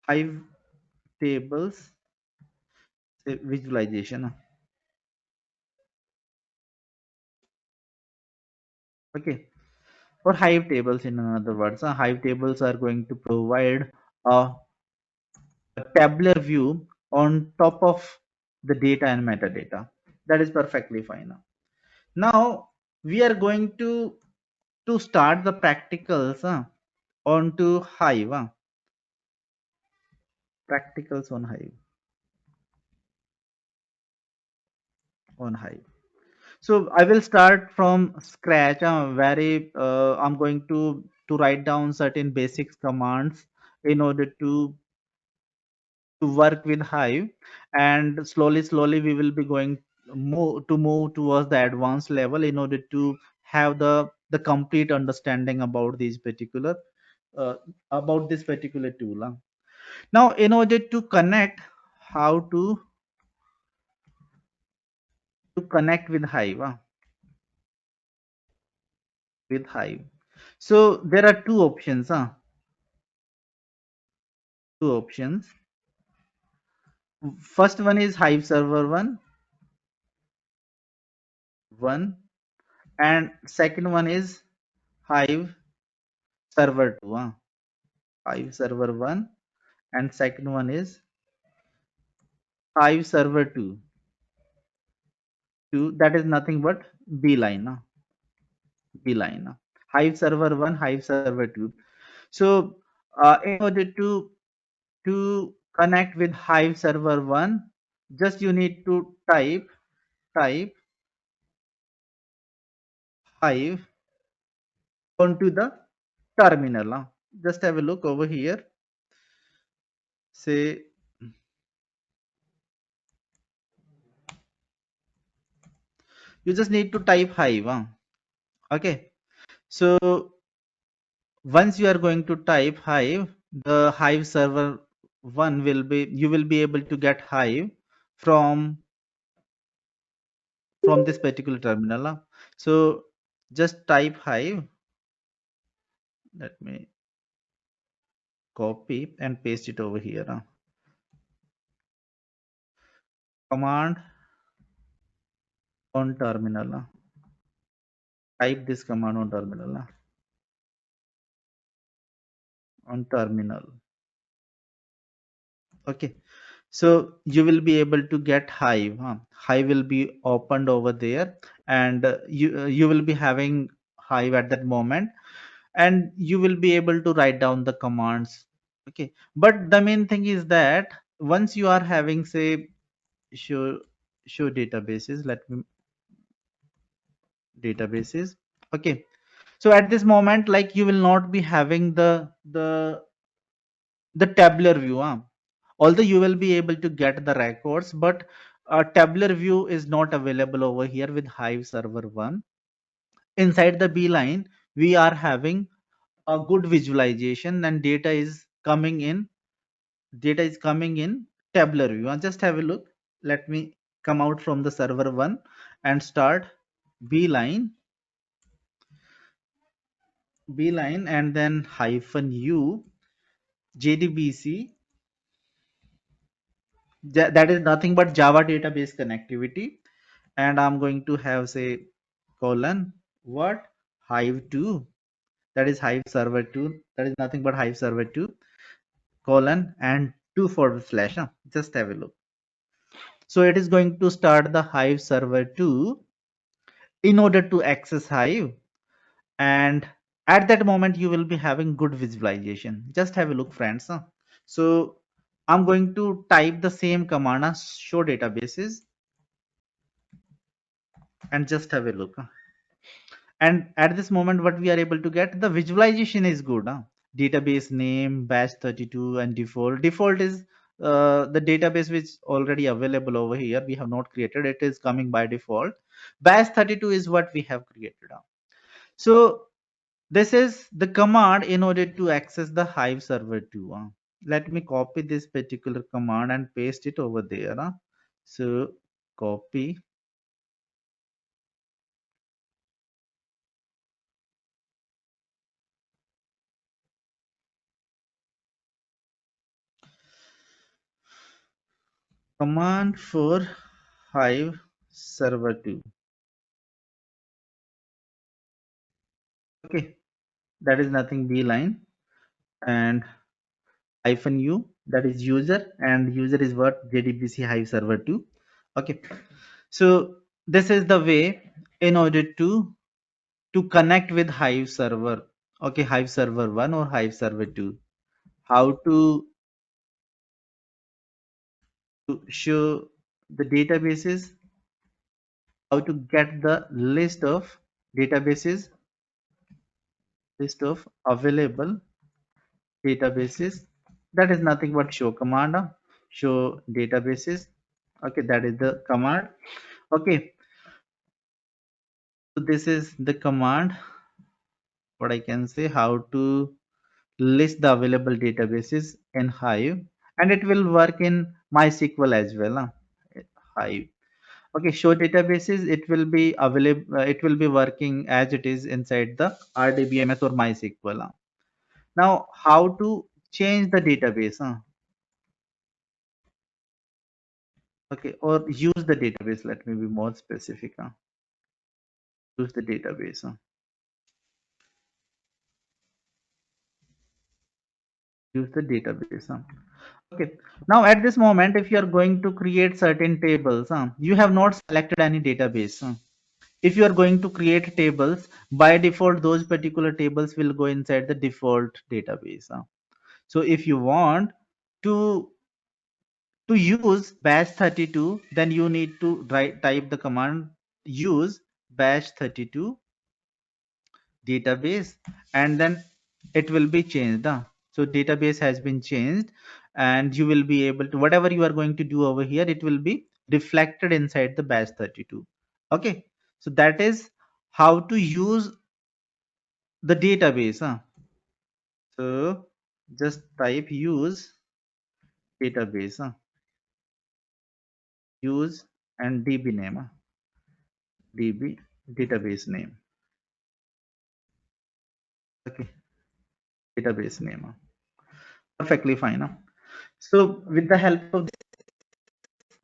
S2: Hive tables visualization. Okay, or Hive tables in other words. Hive tables are going to provide a tabular view on top of the data and metadata. That is perfectly fine. Now we are going to start the practicals onto Hive. Practicals on Hive. So I will start from scratch. I'm going to write down certain basics commands in order to work with Hive, and slowly we will be going move towards the advanced level in order to have the complete understanding uh, about this particular tool. Now, in order to connect, how to connect with Hive, with Hive. So there are two options. Two options. First one is Hive server one, and second one is Hive server two. Hive server one, and second one is Hive server two. Two, that is nothing but Beeline. Beeline. Hive server one, Hive server two. So in order to connect with Hive server one, just you need to type Hive onto the terminal. Just have a look over here. Say you just need to type Hive. Okay. So once you are going to type Hive, the Hive server one will be, you will be able to get Hive from this particular terminal. So just type Hive. Let me copy and paste it over here. Command on terminal. Type this command on terminal. On terminal. Okay. So you will be able to get Hive. Hive will be opened over there, and you will be having Hive at that moment, and you will be able to write down the commands. Okay. But the main thing is that once you are having, say, show databases, let me databases. Okay. So at this moment, like, you will not be having the tabular view. Although you will be able to get the records, but a tabular view is not available over here with Hive server 1. Inside the Beeline, we are having a good visualization, and data is coming in tabular view. Just have a look. Let me come out from the server 1 and start Beeline, and then -u JDBC. That is nothing but Java database connectivity, and I'm going to have, say, colon what Hive 2, that is Hive server 2, that is nothing but Hive server 2, colon and 2// just have a look. So it is going to start the Hive server 2 in order to access Hive, and at that moment you will be having good visualization. Just have a look, friends. So I'm going to type the same command as show databases, and just have a look. And at this moment, what we are able to get, the visualization is good. Database name, batch 32, and default is the database which already available over here. We have not created it, is coming by default. Batch 32 is what we have created. So this is the command in order to access the Hive server 2. Let me copy this particular command and paste it over there. So copy command for Hive server 2. Okay. that is nothing beeline, and hyphen u, that is user, and user is what, JDBC Hive server 2. Okay, so this is the way in order to connect with Hive server. Okay, Hive server 1 or Hive server 2. How to show the databases, how to get the databases, list of available databases. That is nothing but show command. Show databases. Okay, that is the command. Okay, so this is the command. What I can say, how to list the available databases in Hive, and it will work in MySQL as well. Hive. Okay, show databases. It will be available. It will be working as it is inside the RDBMS or MySQL. Now, how to change the database? Okay, or use the database. Let me be more specific. Use the database. Use the database. Okay, now at this moment, if you are going to create certain tables, you have not selected any database. If you are going to create tables, by default, those particular tables will go inside the default database. So if you want to use bash 32, then you need to type the command use bash 32 database, and then it will be changed. So database has been changed, and you will be able to, whatever you are going to do over here, it will be reflected inside the bash 32. Okay, so that is how to use the database. So just type use database, use and db name, db database name. Okay, database name. Perfectly fine. So with the help of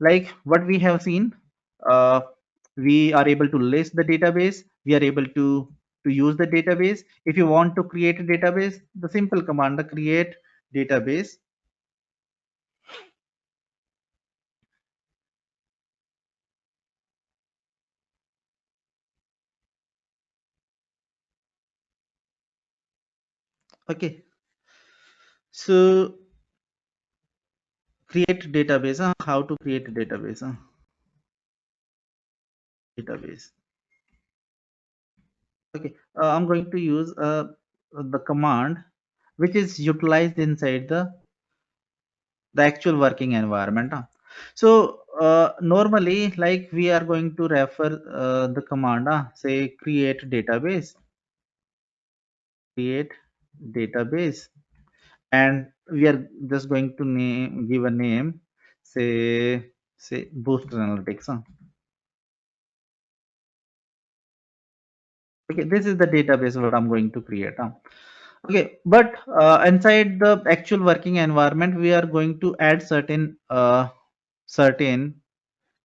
S2: like what we have seen, uh, we are able to list the database, we are able to use the database. If you want to create a database, the simple command, the create database. Okay, so create database. How to create a database? Database. Okay, I'm going to use the command which is utilized inside the actual working environment. So normally, like we are going to refer the command, say create database, and we are just going to give a name, say boost analytics. Okay, this is the database what I'm going to create. Okay, but inside the actual working environment, we are going to add certain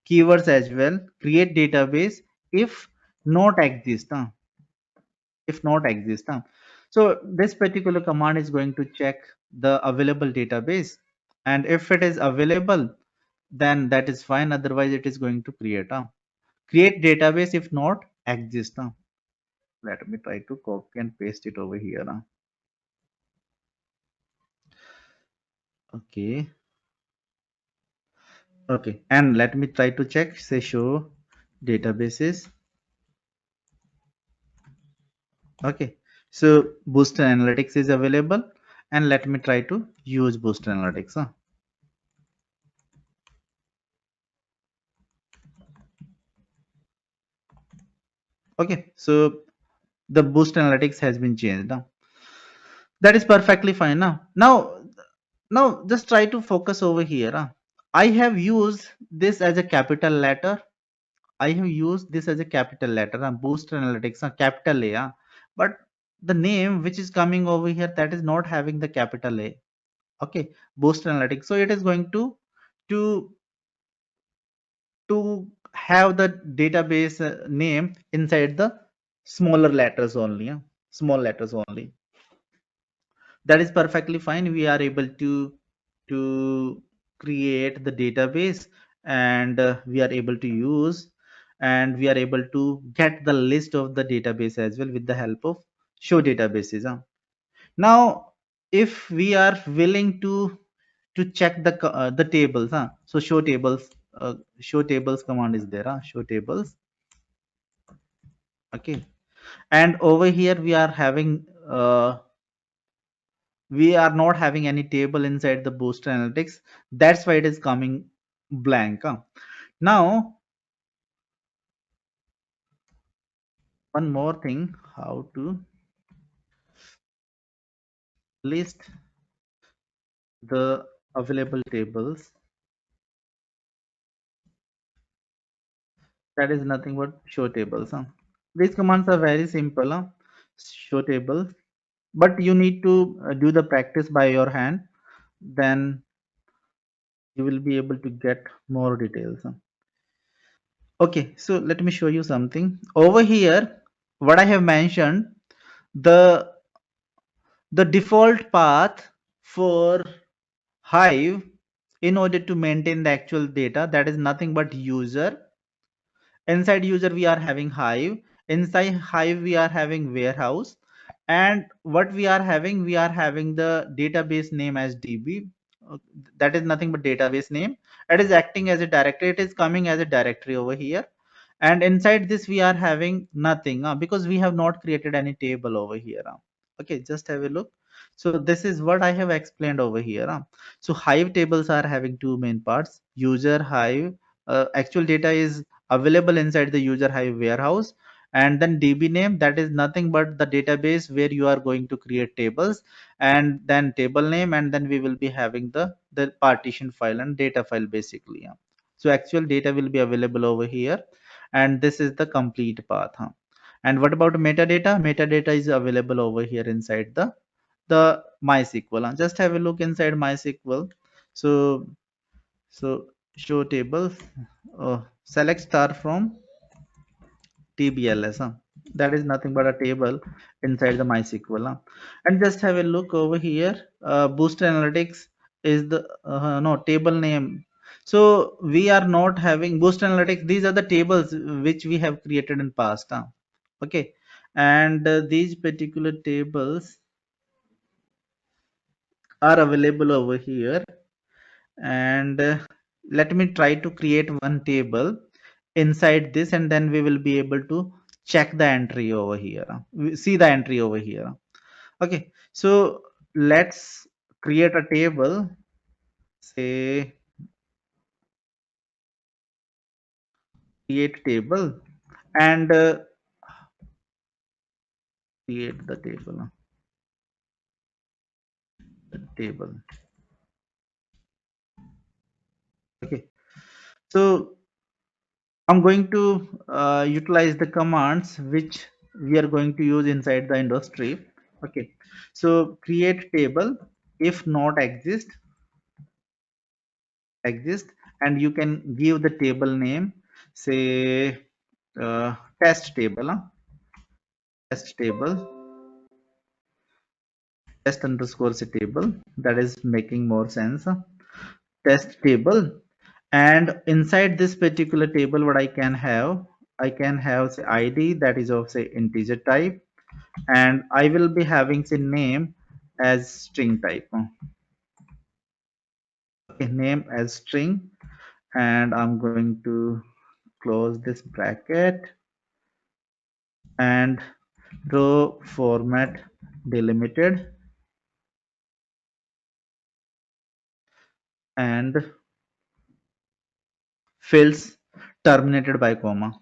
S2: keywords as well. Create database if not exist. If not exist. So this particular command is going to check the available database, and if it is available, then that is fine. Otherwise, it is going to create database if not exist. Let me try to copy and paste it over here. Okay. Okay, and let me try to check, say show databases. Okay, so Boost Analytics is available, and let me try to use Boost Analytics. Okay, so the Boost Analytics has been changed. That is perfectly fine now. Now just try to focus over here. I have used this as a capital letter. I have used this as a capital letter, Boost Analytics, capital A. But the name which is coming over here, that is not having the capital A. Okay, Boost Analytics. So it is going to to have the database name inside the smaller letters only, small letters only. that is perfectly fine. We are able to create the database, and we are able to use, and we are able to get the list of the database as well with the help of show databases, huh? Now if we are willing to check the tables, huh? So show tables command is there, huh? Show tables. Okay, and over here we are not having any table inside the booster analytics. That's why it is coming blank, huh? Now one more thing, how to list the available tables. That is nothing but show tables, huh? These commands are very simple, huh? Show tables, but you need to do the practice by your hand, then you will be able to get more details, huh? Okay, so let me show you something over here. What I have mentioned, the the default path for Hive in order to maintain the actual data, that is nothing but user. Inside user we are having Hive, inside Hive we are having warehouse, and what we are having the database name as DB. Uh, that is nothing but database name. It is acting as a directory, it is coming as a directory over here, and inside this we are having nothing, because we have not created any table over here, okay, just have a look. So this is what I have explained over here, so Hive tables are having two main parts: user Hive, actual data is available inside the user Hive warehouse, and then DB name, that is nothing but the database where you are going to create tables, and then table name, and then we will be having the partition file and data file basically, so actual data will be available over here, and this is the complete path, and what about metadata? Metadata is available over here inside the MySQL, just have a look inside MySQL. So so show tables, select star from TBLS, that is nothing but a table inside the MySQL, and just have a look over here. Boost Analytics is the no table name. So we are not having Boost Analytics. These are the tables which we have created in past, okay, and these particular tables are available over here, and let me try to create one table inside this, and then we will be able to check the entry over here, see the entry over here. Okay, so let's create a table, say create table, and create the table. Okay, so I'm going to utilize the commands which we are going to use inside the industry. Okay, so create table, if not exist, and you can give the table name, say test table, test table, test underscore say table, that is making more sense, test table. And inside this particular table, what I can have say ID, that is of say integer type, and I will be having say name as string type, okay, name as string, and I'm going to close this bracket, and row format delimited, and fields terminated by comma.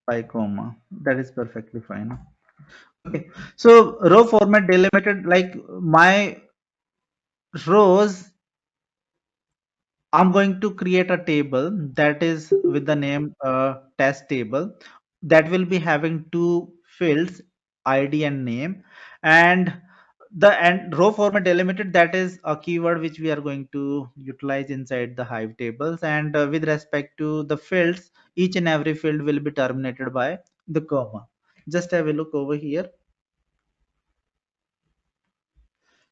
S2: That is perfectly fine. Okay, so row format delimited, like my rows, I'm going to create a table that is with the name test table, that will be having two fields, ID and name, and and row format delimited, that is a keyword which we are going to utilize inside the Hive tables, and with respect to the fields, each and every field will be terminated by the comma. Just have a look over here.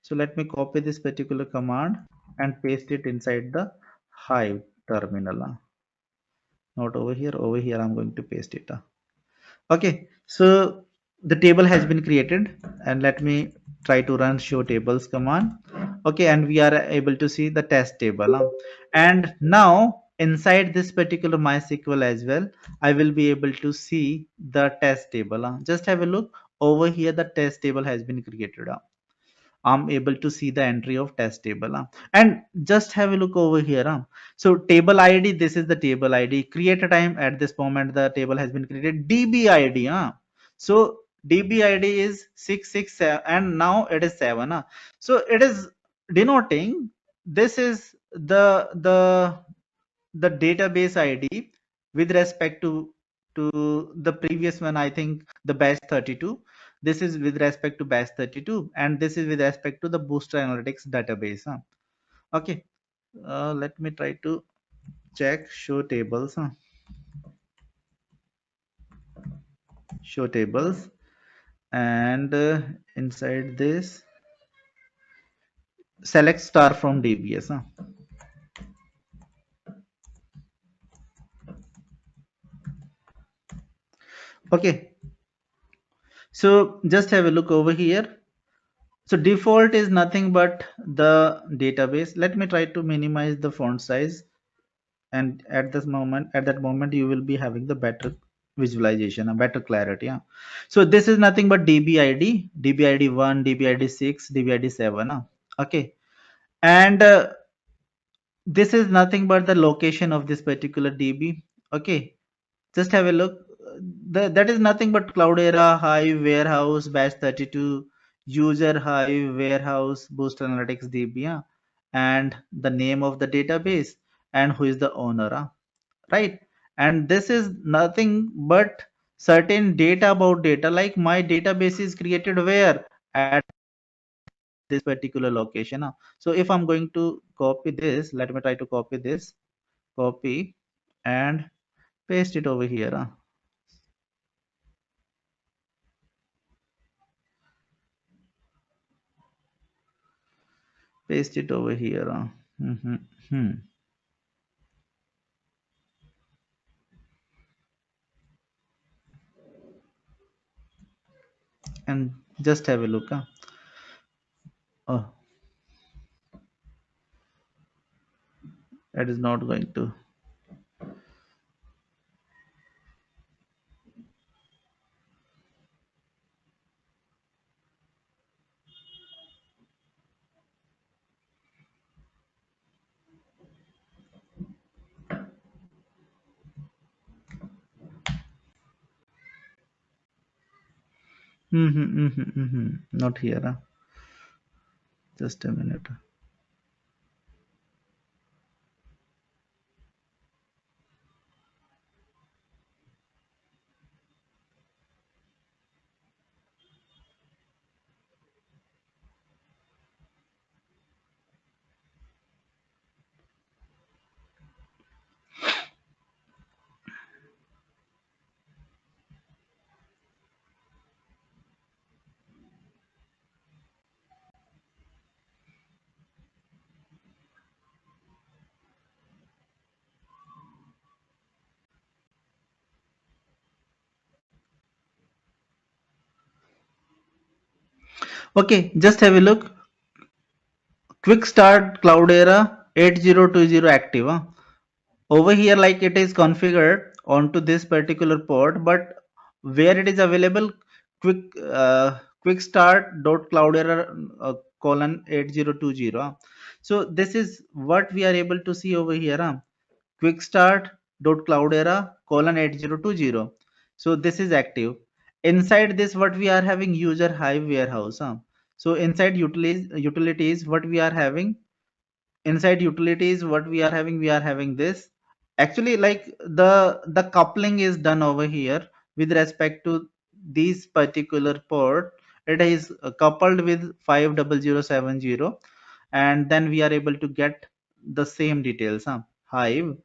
S2: So let me copy this particular command and paste it inside the Hive terminal. Not over here, over here I'm going to paste it. Okay, so the table has been created, and let me try to run show tables command. Okay, and we are able to see the test table. And now inside this particular MySQL as well, I will be able to see the test table. Just have a look over here, the test table has been created. I'm able to see the entry of test table. And just have a look over here. So table ID, this is the table ID. Create a time at this moment, the table has been created. DB ID. So DB ID is 667 and now it is 7. So it is denoting this is the database ID with respect to the previous one. I think the batch 32. This is with respect to batch 32, and this is with respect to the Booster Analytics database. Okay, let me try to check show tables. Show tables, and inside this select star from DBS. Okay, so just have a look over here. So default is nothing but the database. Let me try to minimize the font size, and at that moment you will be having the better visualization, a better clarity. So this is nothing but dbid, dbid1, dbid6, dbid7. Okay, and this is nothing but the location of this particular db. Okay, just have a look. That is nothing but Cloudera, Hive, Warehouse, Batch 32, User, Hive, Warehouse, Boost Analytics DB, and the name of the database and who is the owner, right? And this is nothing but certain data about data, like my database is created where at this particular location. So if I'm going to copy this, let me try to copy this, copy and paste it over here. Paste it over here. Hmm. And just have a look. Oh, that is not going to. Not here. Just a minute. Okay, just have a look. Quick start Cloudera 8020 active. Over here, like it is configured onto this particular port, but where it is available, quick start dot Cloudera colon 8020. So this is what we are able to see over here. Quick start dot Cloudera colon 8020. So this is active. Inside this, what we are having, user Hive warehouse. So inside utilities, what we are having, inside utilities, what we are having this. Actually, like the coupling is done over here with respect to these particular port. It is coupled with 50070, and then we are able to get the same details. Hive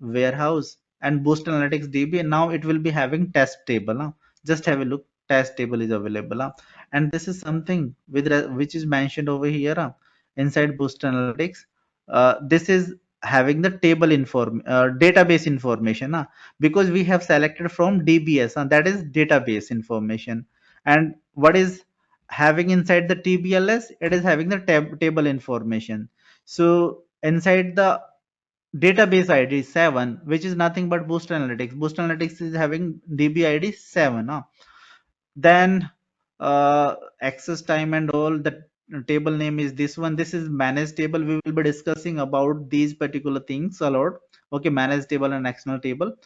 S2: warehouse and Boost Analytics DB, and now it will be having test table. Just have a look, test table is available. And this is something which is mentioned over here inside Boost Analytics. This is having the database information, because we have selected from DBS, and that is database information. And what is having inside the TBLS? It is having the table information. So inside the database ID 7, which is nothing but Boost Analytics. Boost Analytics is having DB ID 7. Then access time and all, the table name is this one. This is managed table. We will be discussing about these particular things a lot. Okay, managed table and external table.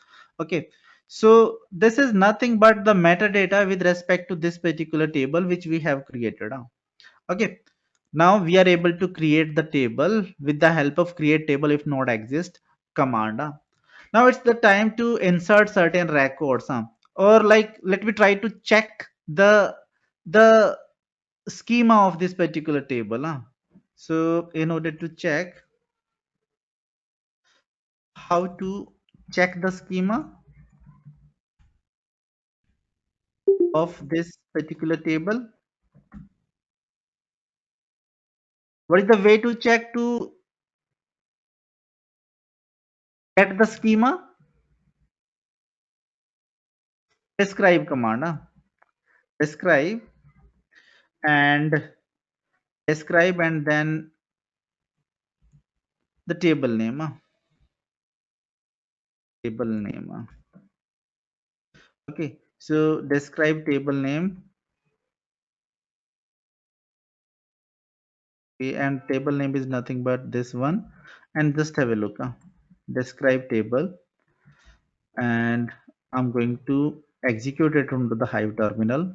S2: Okay, so this is nothing but the metadata with respect to this particular table which we have created. Okay, now we are able to create the table with the help of create table if not exist command. Now it's the time to insert certain records, or like let me try to check the schema of this particular table. So in order to check how to check the schema of this particular table, what is the way to check to get the schema? Describe command. Describe and describe and then the table name. Table name. Okay, so describe table name. Okay, and table name is nothing but this one. And just have a look. Describe table, and I'm going to execute it onto the Hive terminal.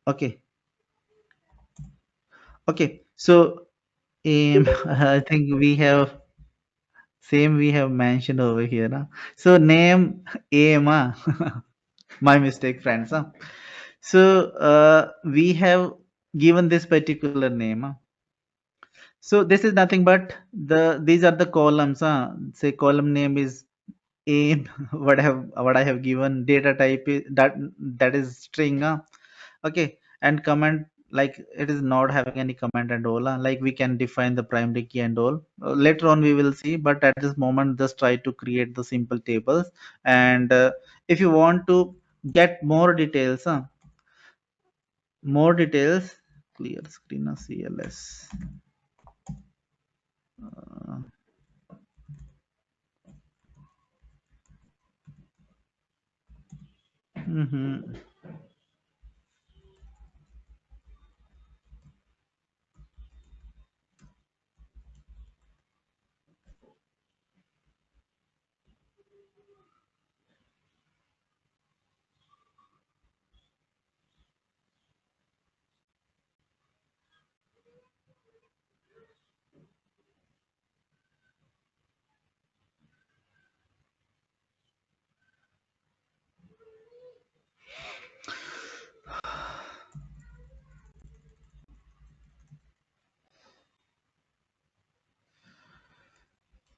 S2: Okay. Okay. So I think we have mentioned over here. So name aim. My mistake, friends. So we have given this particular name. So this is nothing but these are the columns. Say column name is aim. What I have given data type is that is string. Okay, and comment, like it is not having any comment and all. Like we can define the primary key and all. Later on we will see, but at this moment just try to create the simple tables. And if you want to get more details, clear screen CLS. Mhm.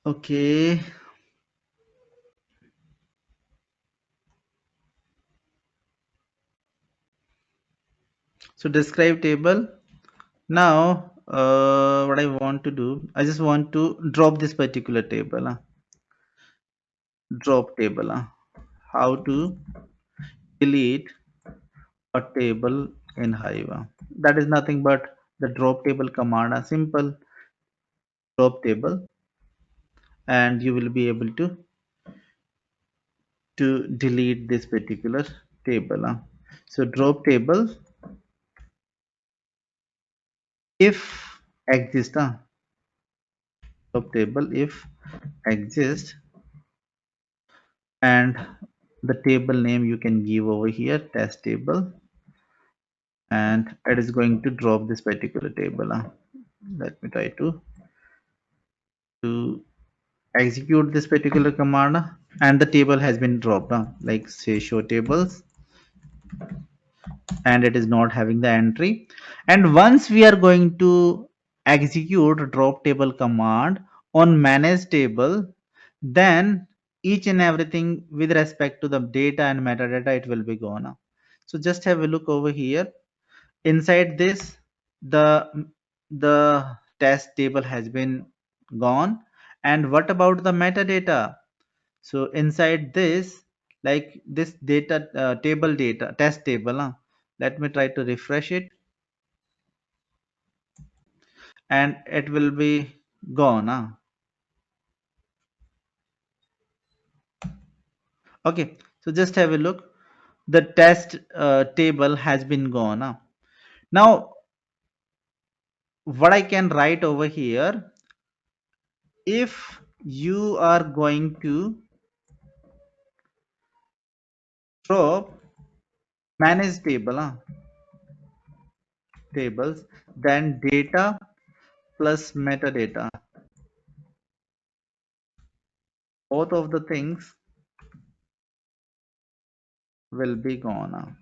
S2: Okay. So describe table. Now, what I want to do, I just want to drop this particular table. Drop table. How to delete a table in Hive. That is nothing but the drop table command. A simple drop table, and you will be able to delete this particular table. So drop table if exist. Drop table if exist, and the table name you can give over here, test table, and it is going to drop this particular table. Let me try to execute this particular command, and the table has been dropped. Like say show tables, and it is not having the entry. And once we are going to execute drop table command on manage table, then each and everything with respect to the data and metadata, it will be gone. So just have a look over here. Inside this, the test table has been gone. And what about the metadata? So inside this, like this data table data test table, let me try to refresh it, and it will be gone. Okay, so just have a look. The test table has been gone. Now, what I can write over here, if you are going to drop manage table, tables, then data plus metadata, both of the things will be gone.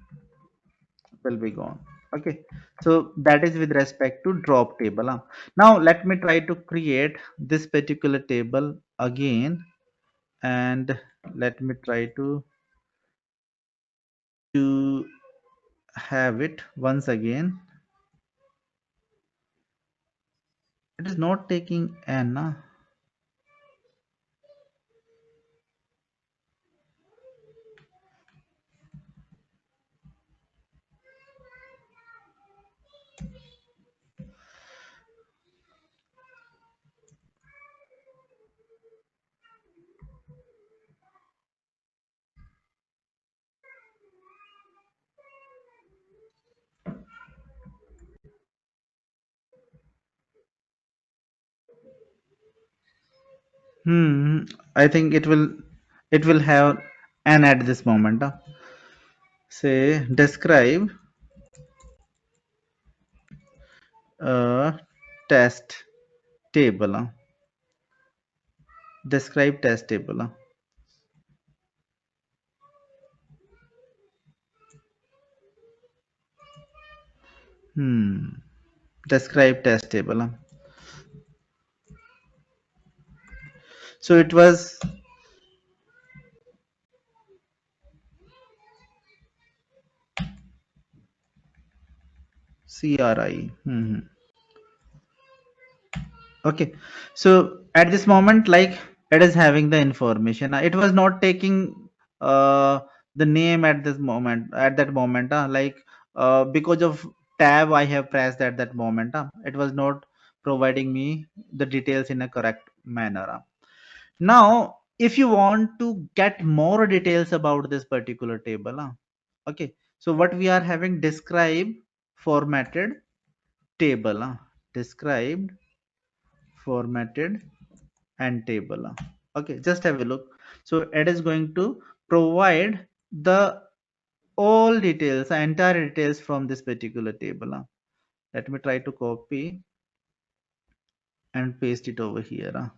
S2: Will be gone. Okay, so that is with respect to drop table. Now let me try to create this particular table again, and let me try to have it once again. It is not taking n. Hmm, I think it will have n at this moment. Say describe a test table. Describe test table. Hmm. Describe test table. So it was CRI. Okay. So at this moment, like it is having the information. It was not taking the name at this moment. At that moment, like because of tab I have pressed at that moment, it was not providing me the details in a correct manner. Now, if you want to get more details about this particular table, okay. So what we are having, describe formatted table, described formatted and table. Okay, just have a look. So it is going to provide the all details, entire details from this particular table. Let me try to copy and paste it over here.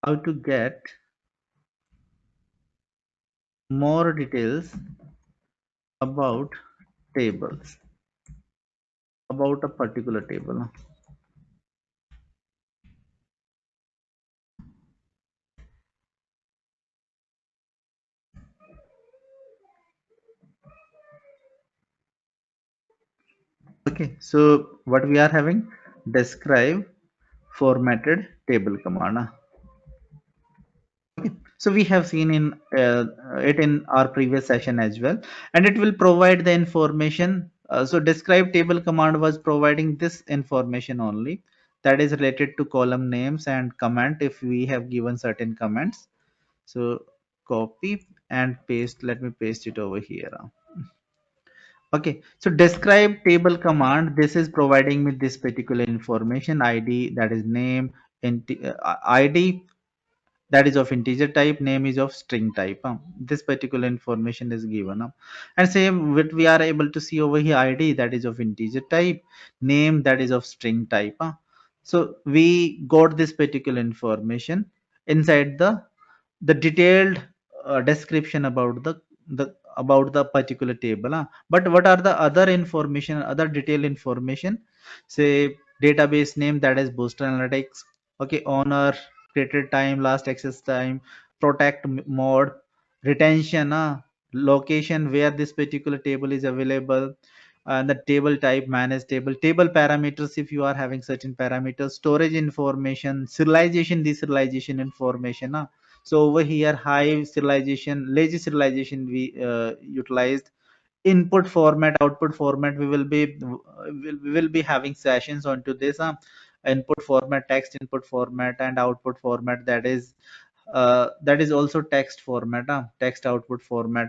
S2: How to get more details about tables, about a particular table. Okay, so what we are having, describe formatted table command. So we have seen in it in our previous session as well, and it will provide the information. So describe table command was providing this information only, that is related to column names and comment if we have given certain comments. So copy and paste. Let me paste it over here. Okay, so describe table command, this is providing me this particular information, id, that is name, id, that is of integer type, name is of string type. This particular information is given. And same what we are able to see over here, id, that is of integer type, name, that is of string type. So we got this particular information inside the detailed description about the about the particular table. But what are the other information, other detailed information? Say database name, that is booster analytics. Okay, owner, created time, last access time, protect mode, retention, location where this particular table is available, and the table type, manage table parameters if you are having certain parameters, storage information, serialization, deserialization information. So over here, Hive serialization, lazy serialization we utilized. Input format, output format, we will be having sessions onto this. Input format, text input format, and output format, that is also text format, text output format.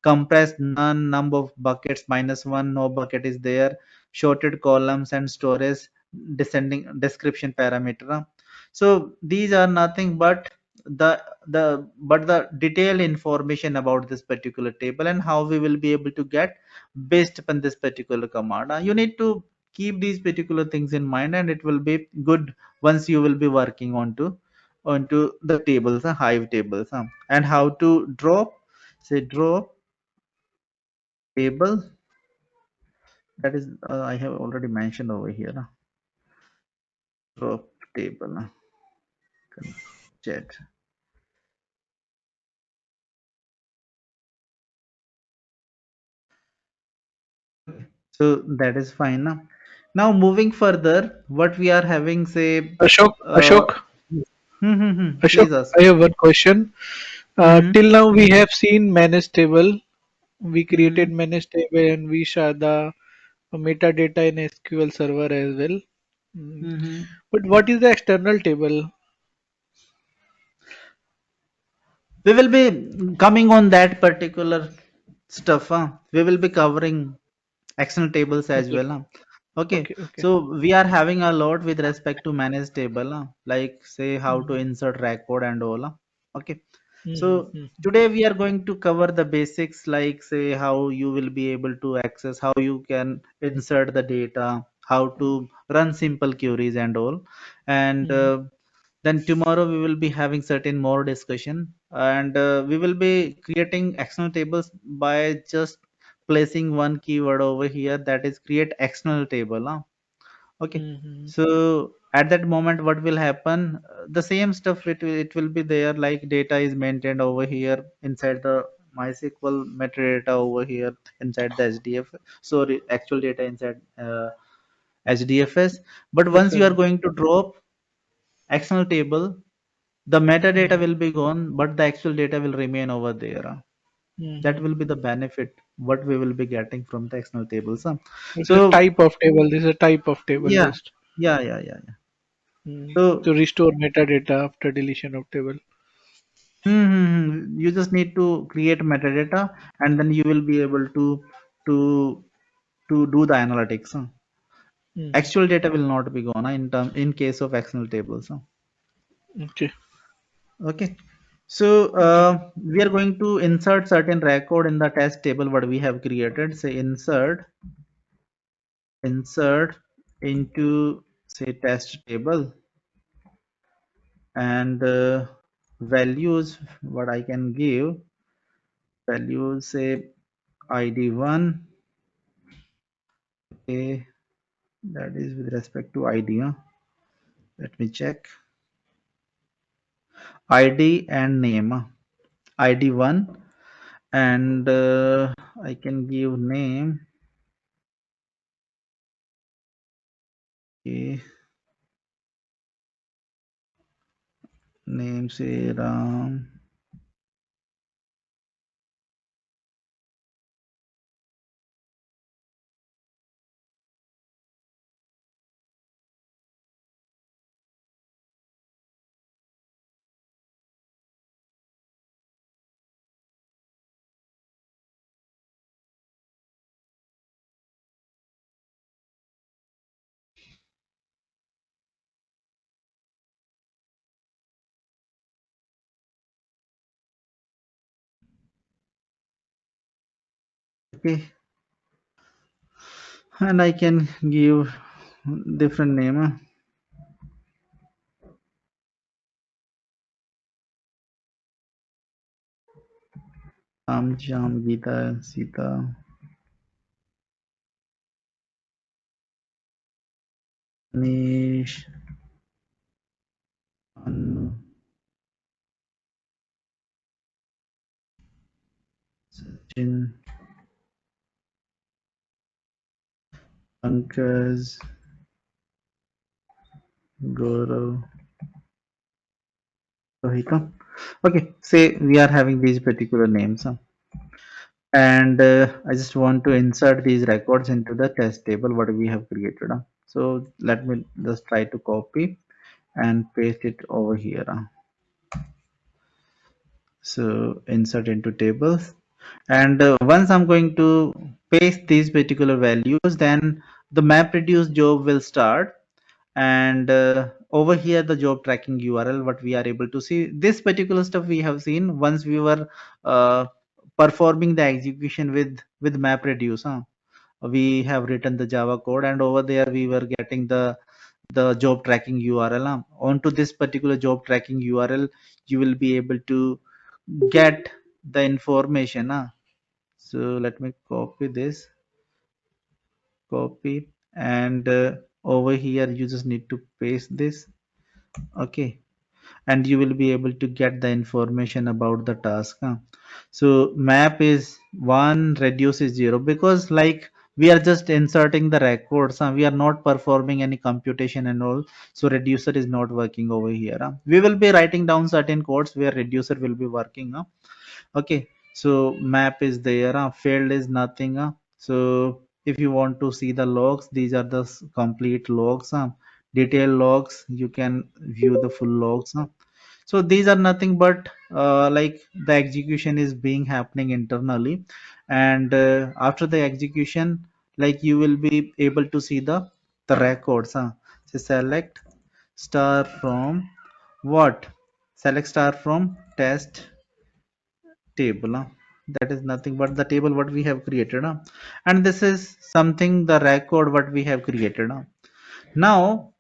S2: Compressed, none, number of buckets -1, no bucket is there, shorted columns, and storage descending description parameter. So these are nothing but the detailed information about this particular table and how we will be able to get based upon this particular command. You need to keep these particular things in mind, and it will be good once you will be working onto the tables, Hive tables, and how to drop table. That is, I have already mentioned over here. Drop table, chat. So that is fine. Now moving further, what we are having, say,
S4: Ashok,
S2: uh,
S4: Ashok, Ashok,
S2: please ask.
S4: I have one question.
S2: Mm-hmm,
S4: Till now we have seen manage table. We created
S2: mm-hmm,
S4: manage table and we share the metadata in SQL Server as well. Mm.
S2: mm-hmm.
S4: But what is the external table?
S2: We will be coming on that particular stuff. We will be covering external tables as
S4: Okay,
S2: well. Okay,
S4: okay, okay.
S2: so we are having a lot with respect to manage table, like say how to
S4: Mm-hmm.
S2: insert record and all. Okay, so
S4: Mm-hmm.
S2: today we are going to cover the basics, like say how you will be able to access, how you can insert the data, how to run simple queries and all. And
S4: Mm-hmm.
S2: then tomorrow we will be having certain more discussion, and we will be creating external tables by just placing one keyword over here, that is create external table. Okay,
S4: Mm-hmm.
S2: so at that moment what will happen, the same stuff, it will be there, like data is maintained over here inside the MySQL, metadata over here inside the HDF, sorry, actual data inside HDFS. But once you are
S4: Different.
S2: going to drop external table, the metadata
S4: Mm-hmm.
S2: will be gone, but the actual data will remain over there. That will be
S4: Mm-hmm.
S2: the benefit what we will be getting from the external tables.
S4: It's a
S2: So
S4: type of table. This is a type of table
S2: yeah,
S4: just
S2: yeah.
S4: to
S2: So
S4: restore metadata after deletion of table.
S2: you just need to create metadata, and then you will be able to to do the analytics.
S4: Mm-hmm.
S2: Actual data will not be gone in case of external tables.
S4: Okay,
S2: Okay. So
S4: okay.
S2: we are going to insert certain record in the test table what we have created. Say insert into, say, test table, and values what I can give, values, say, ID1. Okay, that is with respect to ID. Let me check ID and name. ID1, and I can give name. Okay, name, say, Ram. Okay, and I can give different name. Jam, Gita, Sita. Manish, Anu, Sachin, Pankaj, Gaurav, Rohita. Okay, say we are having these particular names, huh? And I just want to insert these records into the test table what we have created, huh? So let me just try to copy and paste it over here, huh? So insert into tables, and once I'm going to paste these particular values, then the map reduce job will start. And over here the job tracking URL, what we are able to see, this particular stuff we have seen once we were uh, performing the execution with map reduce, huh? We have written the Java code, and over there we were getting the job tracking URL, huh? Onto this particular job tracking URL you will be able to get the information, huh? So let me copy this, copy, and over here you just need to paste this. Okay, and you will be able to get the information about the task, huh? So map is 1, reduce is 0, because like we are just inserting the records, huh? We are not performing any computation and all, so reducer is not working over here, huh? We will be writing down certain codes where reducer will be working, huh? Okay, so map is there, field is nothing, so if you want to see the logs, these are the complete logs, detail logs, you can view the full logs, so these are nothing but like the execution is being happening internally, and after the execution, like you will be able to see the records, so select star from what, select star from test table, that is nothing but the table what we have created, and this is something the record what we have created, now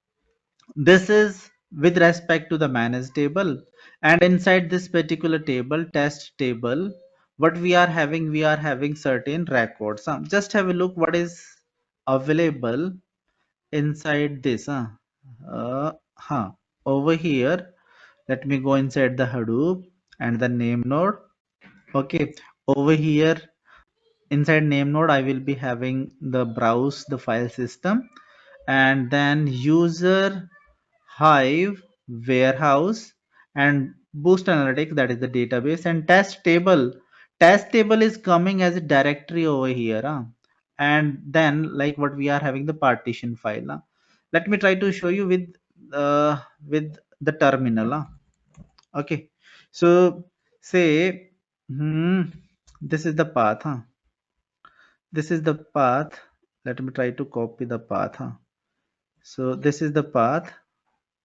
S2: this is with respect to the manage table, and inside this particular table, test table, what we are having certain records, just have a look what is available inside this, huh. Over here, let me go inside the Hadoop and the name node. Okay, over here inside name node I will be having the browse the file system, and then user, Hive, warehouse, and boost analytics, that is the database, and test table. Test table is coming as a directory over here, and then like what we are having the partition file, let me try to show you with the terminal, okay. So say, this is the path, this is the path, let me try to copy the path, so this is the path,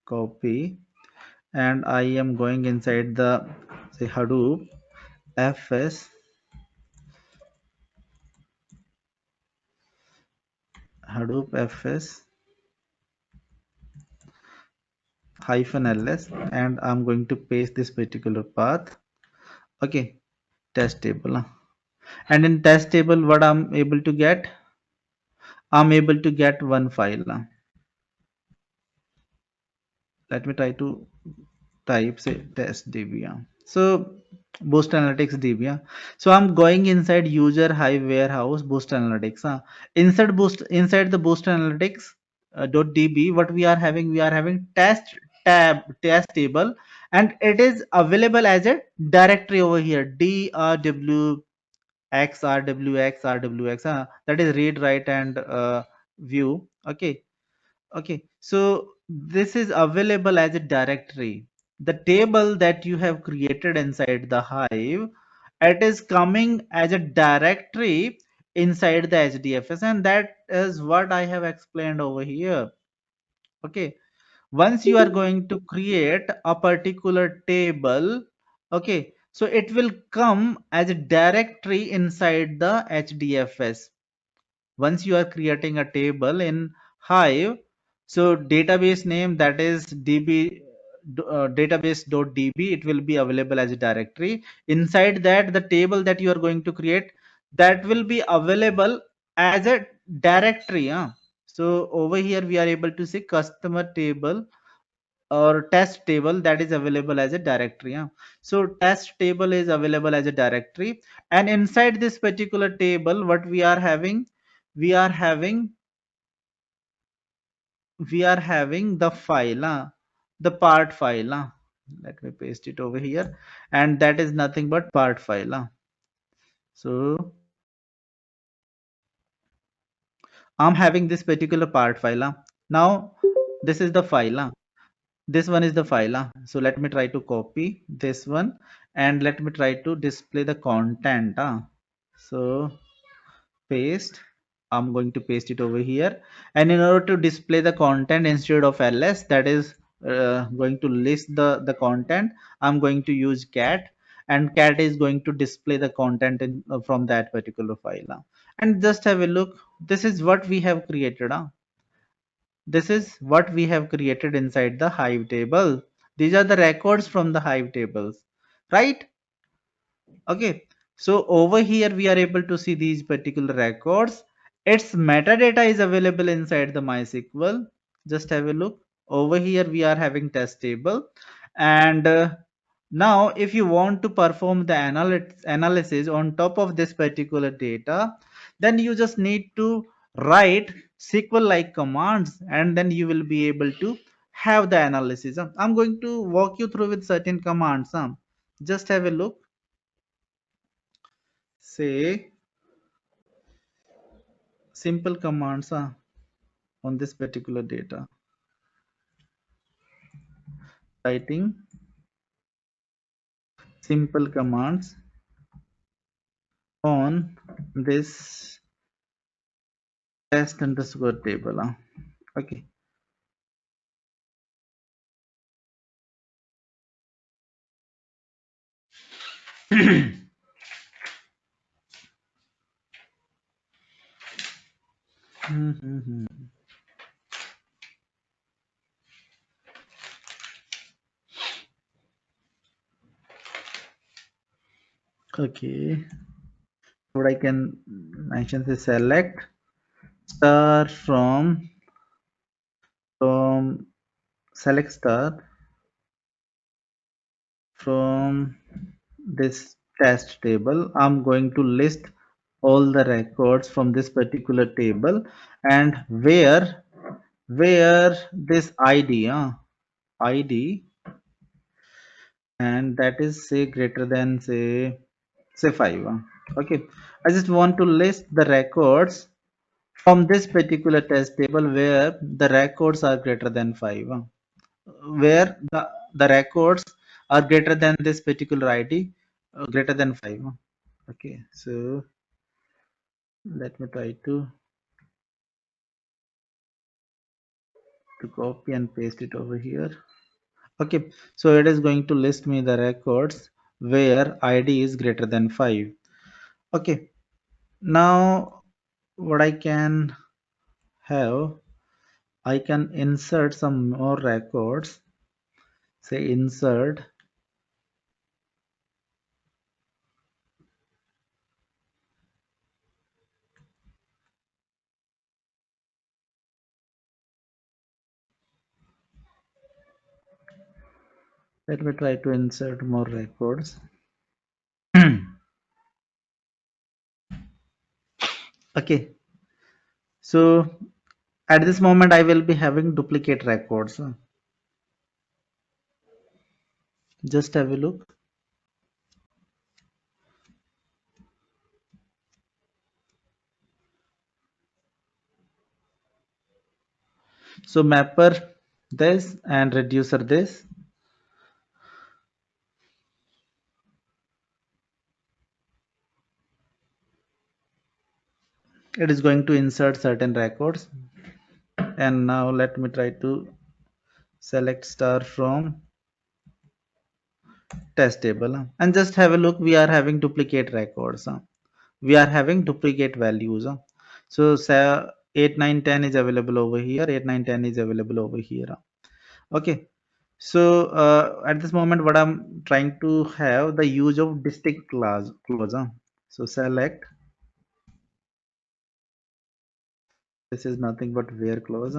S2: copy, and I am going inside the, say, Hadoop fs, Hadoop fs hyphen ls, and I'm going to paste this particular path. Okay, test table, and in test table what I'm able to get, I'm able to get one file, let me try to type, say, test db, so boost analytics db, so I'm going inside user hive warehouse boost analytics, inside the boost analytics .db, what we are having test tab, test table, and it is available as a directory over here, drw x rwx rwx, that is read write and view. Okay, okay, so this is available as a directory. The table that you have created inside the Hive, it is coming as a directory inside the HDFS, and that is what I have explained over here. Okay, once you are going to create a particular table, okay, so it will come as a directory inside the HDFS. Once you are creating a table in Hive, so database name, that is db database.db, it will be available as a directory. Inside that, the table that you are going to create, that will be available as a directory, So over here we are able to see customer table or test table that is available as a directory. Yeah. So test table is available as a directory, and inside this particular table what we are having, we are having the file, the part file. Let me paste it over here, and that is nothing but part file. So I'm having this particular part file. Now this is the file. This one is the file. So let me try to copy this one and let me try to display the content. So paste. I'm going to paste it over here, and in order to display the content instead of ls, that is going to list the content, I'm going to use cat, and cat is going to display the content from that particular file. And just have a look, this is what we have created. This is what we have created inside the Hive table. These are the records from the Hive tables, right? Okay, so over here we are able to see these particular records. Its metadata is available inside the MySQL. Just have a look. Over here we are having test table, and now if you want to perform the analysis on top of this particular data, then you just need to write SQL like commands, and then you will be able to have the analysis. I'm going to walk you through with certain commands. Just have a look. Say simple commands on this particular data. Writing simple commands on this test underscore table. Okay. Okay. What I can mention is select star from select star from this test table. I'm going to list all the records from this particular table, and where this id id, and that is say greater than say 5. Okay, I just want to list the records from this particular test table where the records are greater than 5, where the records are greater than this particular id, greater than 5. Okay, so let me try to copy and paste it over here. Okay, so it is going to list me the records where id is greater than 5. Okay, now what I can have, I can insert some more records. Say insert, let me try to insert more records. Okay, so at this moment I will be having duplicate records. Just have a look. So mapper this and reducer this. It is going to insert certain records, and now let me try to select star from test table, and just have a look, we are having duplicate records. We are having duplicate values. So say 8 9 10 is available over here, 8 9 10 is available over here. Okay, so at this moment what I'm trying to have the use of distinct clause. So select This is nothing but where clause.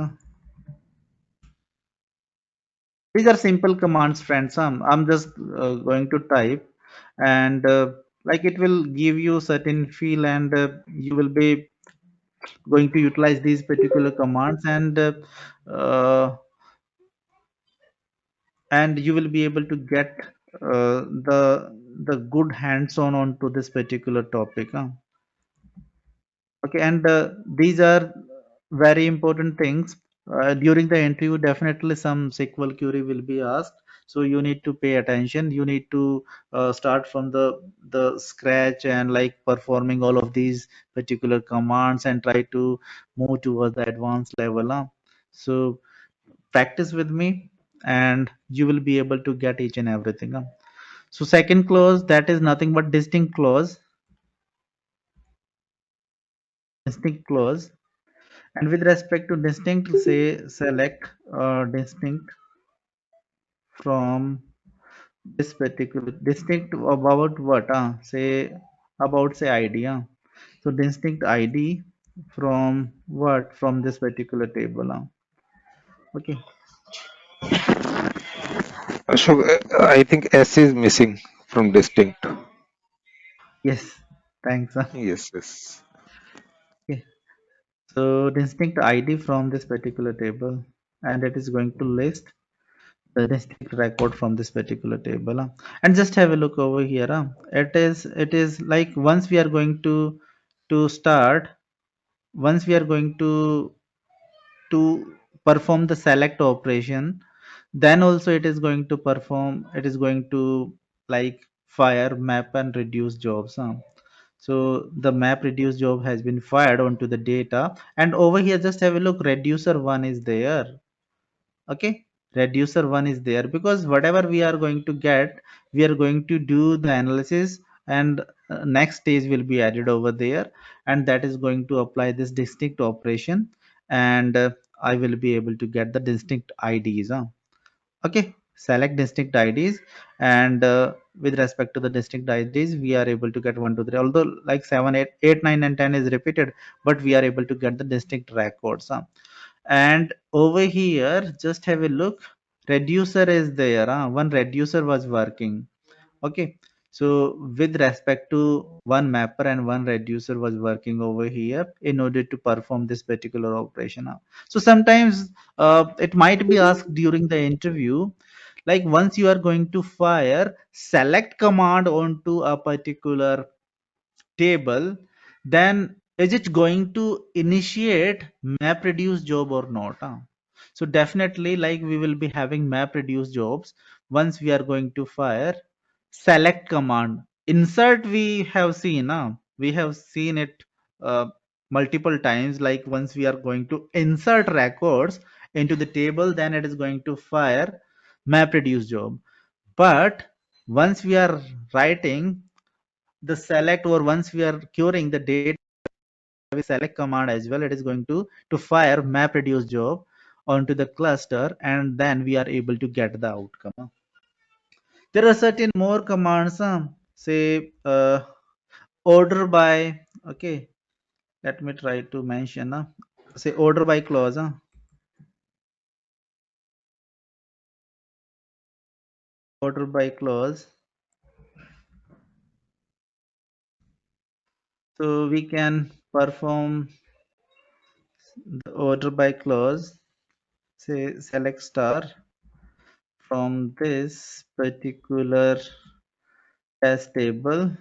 S2: These are simple commands, friends. I'm just going to type, and like it will give you certain feel, and you will be going to utilize these particular commands, uh, and you will be able to get the good hands-on onto this particular topic. Okay, and these are very important things. During the interview, definitely some SQL query will be asked. So you need to pay attention. You need to start from the scratch and like performing all of these particular commands and try to move towards the advanced level. So practice with me, and you will be able to get each and everything. So second clause, that is nothing but distinct clause. Distinct clause. And with respect to distinct, say select distinct from this particular distinct about what? Say about say ID. So distinct ID from what? From this particular table. Okay.
S3: So I think S is missing from distinct.
S2: Yes. Thanks.
S3: Yes, yes.
S2: Okay. So distinct ID from this particular table, and it is going to list the distinct record from this particular table. And just have a look over here. It is like once we are going to start, once we are going to perform the select operation, then also it is going to like fire map and reduce jobs. So the map reduce job has been fired onto the data, and over here just have a look, reducer one is there. Okay, reducer one is there because whatever we are going to get, we are going to do the analysis, and next stage will be added over there, and that is going to apply this distinct operation, and I will be able to get the distinct IDs. Okay, select distinct IDs, and with respect to the distinct IDs, we are able to get 1 2 3, although like 7 8 8 9 and 10 is repeated, but we are able to get the distinct records. And over here just have a look, reducer is there. One reducer was working. Okay, so with respect to one mapper and one reducer was working over here in order to perform this particular operation. So sometimes it might be asked during the interview, like once you are going to fire select command onto a particular table, then is it going to initiate map reduce job or not? So definitely, like we will be having map reduce jobs once we are going to fire select command. Insert we have seen, we have seen it uh, multiple times. Like once we are going to insert records into the table, then it is going to fire map reduce job. But once we are writing the select, or once we are querying the data with select command as well, it is going to fire map reduce job onto the cluster, and then we are able to get the outcome. There are certain more commands, say order by. Okay, let me try to mention, say order by clause. Order by clause. So we can perform the order by clause, say select star from this particular test table,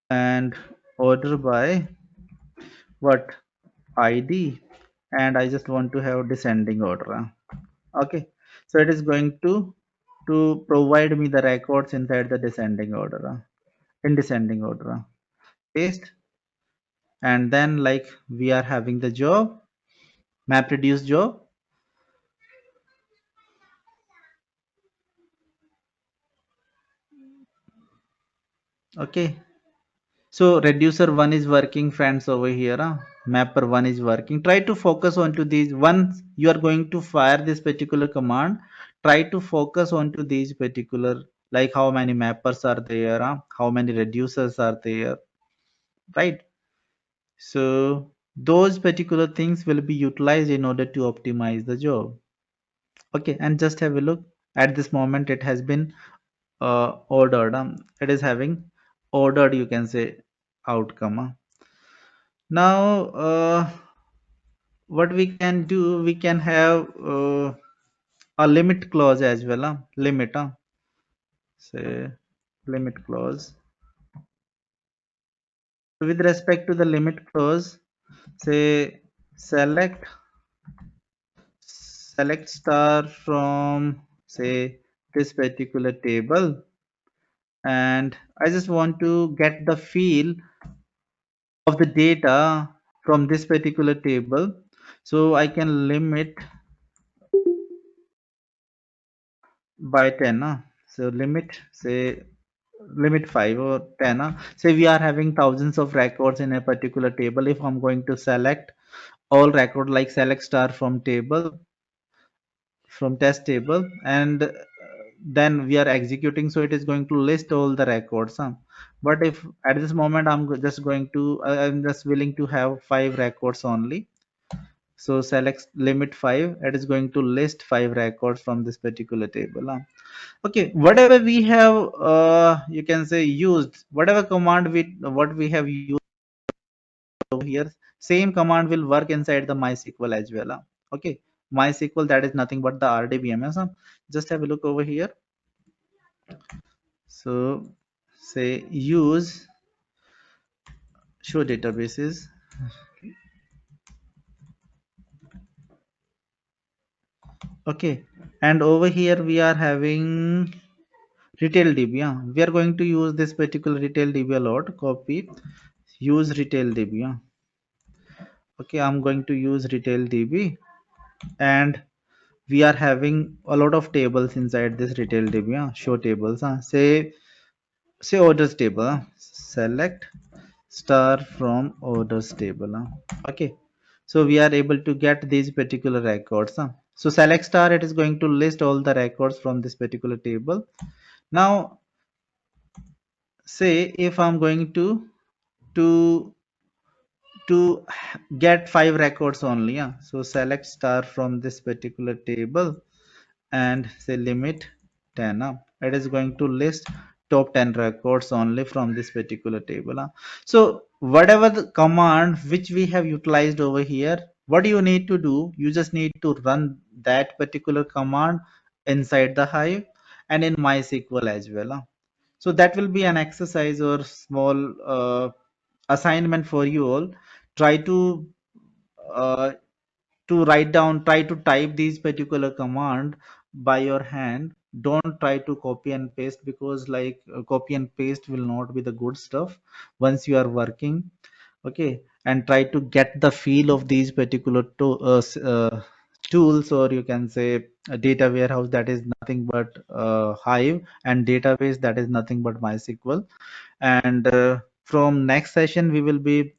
S2: and order by what? ID, and I just want to have descending order. Okay, so it is going to provide me the records inside the descending order, in descending order. Paste, and then like we are having the job, map reduce job. Okay, so reducer one is working, friends, over here. Mapper one is working. Try to focus onto these. Once you are going to fire this particular command, try to focus onto these particular, like how many mappers are there, how many reducers are there, right? So those particular things will be utilized in order to optimize the job. Okay, and just have a look. At this moment it has been ordered. It is having ordered, you can say, outcome. Now what we can do, we can have a limit clause as well. Limit, say limit clause. With respect to the limit clause, say select star from, say, this particular table, and I just want to get the field of the data from this particular table, so I can limit by 10. So limit, say limit 5 or 10. Say we are having thousands of records in a particular table. If I'm going to select all record, like select star from table, from test table, and then we are executing, so it is going to list all the records. But if at this moment just going to I'm just willing to have 5 records only, so select limit 5, it is going to list 5 records from this particular table. Okay, whatever we have you can say used, whatever command what we have used over here, same command will work inside the MySQL as well. Okay, MySQL, that is nothing but the RDBMS. Just have a look over here. So say use show databases. Okay, and over here we are having retail DB. We are going to use this particular retail DB a lot. Copy, use retail DB. Okay, I'm going to use retail DB, and we are having a lot of tables inside this retail DB. Show tables. Say orders table. Select star from orders table. Okay, so we are able to get these particular records. So select star, it is going to list all the records from this particular table. Now say if I'm going to to get 5 records only, so select star from this particular table and say limit 10. It is going to list top 10 records only from this particular table. So whatever the command which we have utilized over here, what you need to do, you just need to run that particular command inside the Hive and in MySQL as well. So that will be an exercise or small assignment for you all. Try uh, to write down, try to type these particular command by your hand. Don't try to copy and paste, because like copy and paste will not be the good stuff once you are working. Okay, and try to get the feel of these particular tools, or you can say a data warehouse, that is nothing but Hive, and database, that is nothing but MySQL. And from next session we will be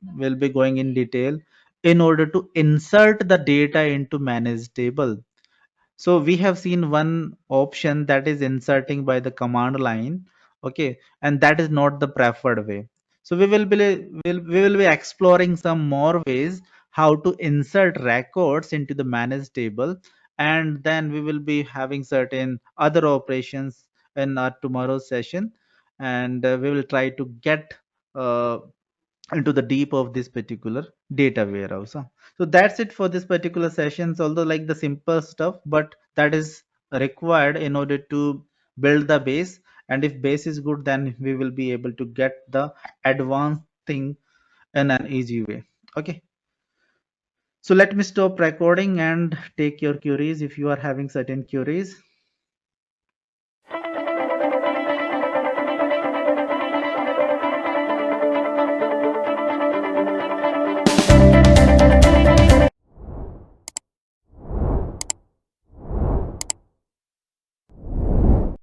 S2: going in detail in order to insert the data into managed table. So we have seen one option, that is inserting by the command line. Okay, and that is not the preferred way. So we will be exploring some more ways how to insert records into the managed table, and then we will be having certain other operations in our tomorrow's session, and we will try to get uh, into the deep of this particular data warehouse. So that's it for this particular sessions, although like the simple stuff, but that is required in order to build the base. And if base is good, then we will be able to get the advanced thing in an easy way. Okay, so let me stop recording and take your queries if you are having certain queries.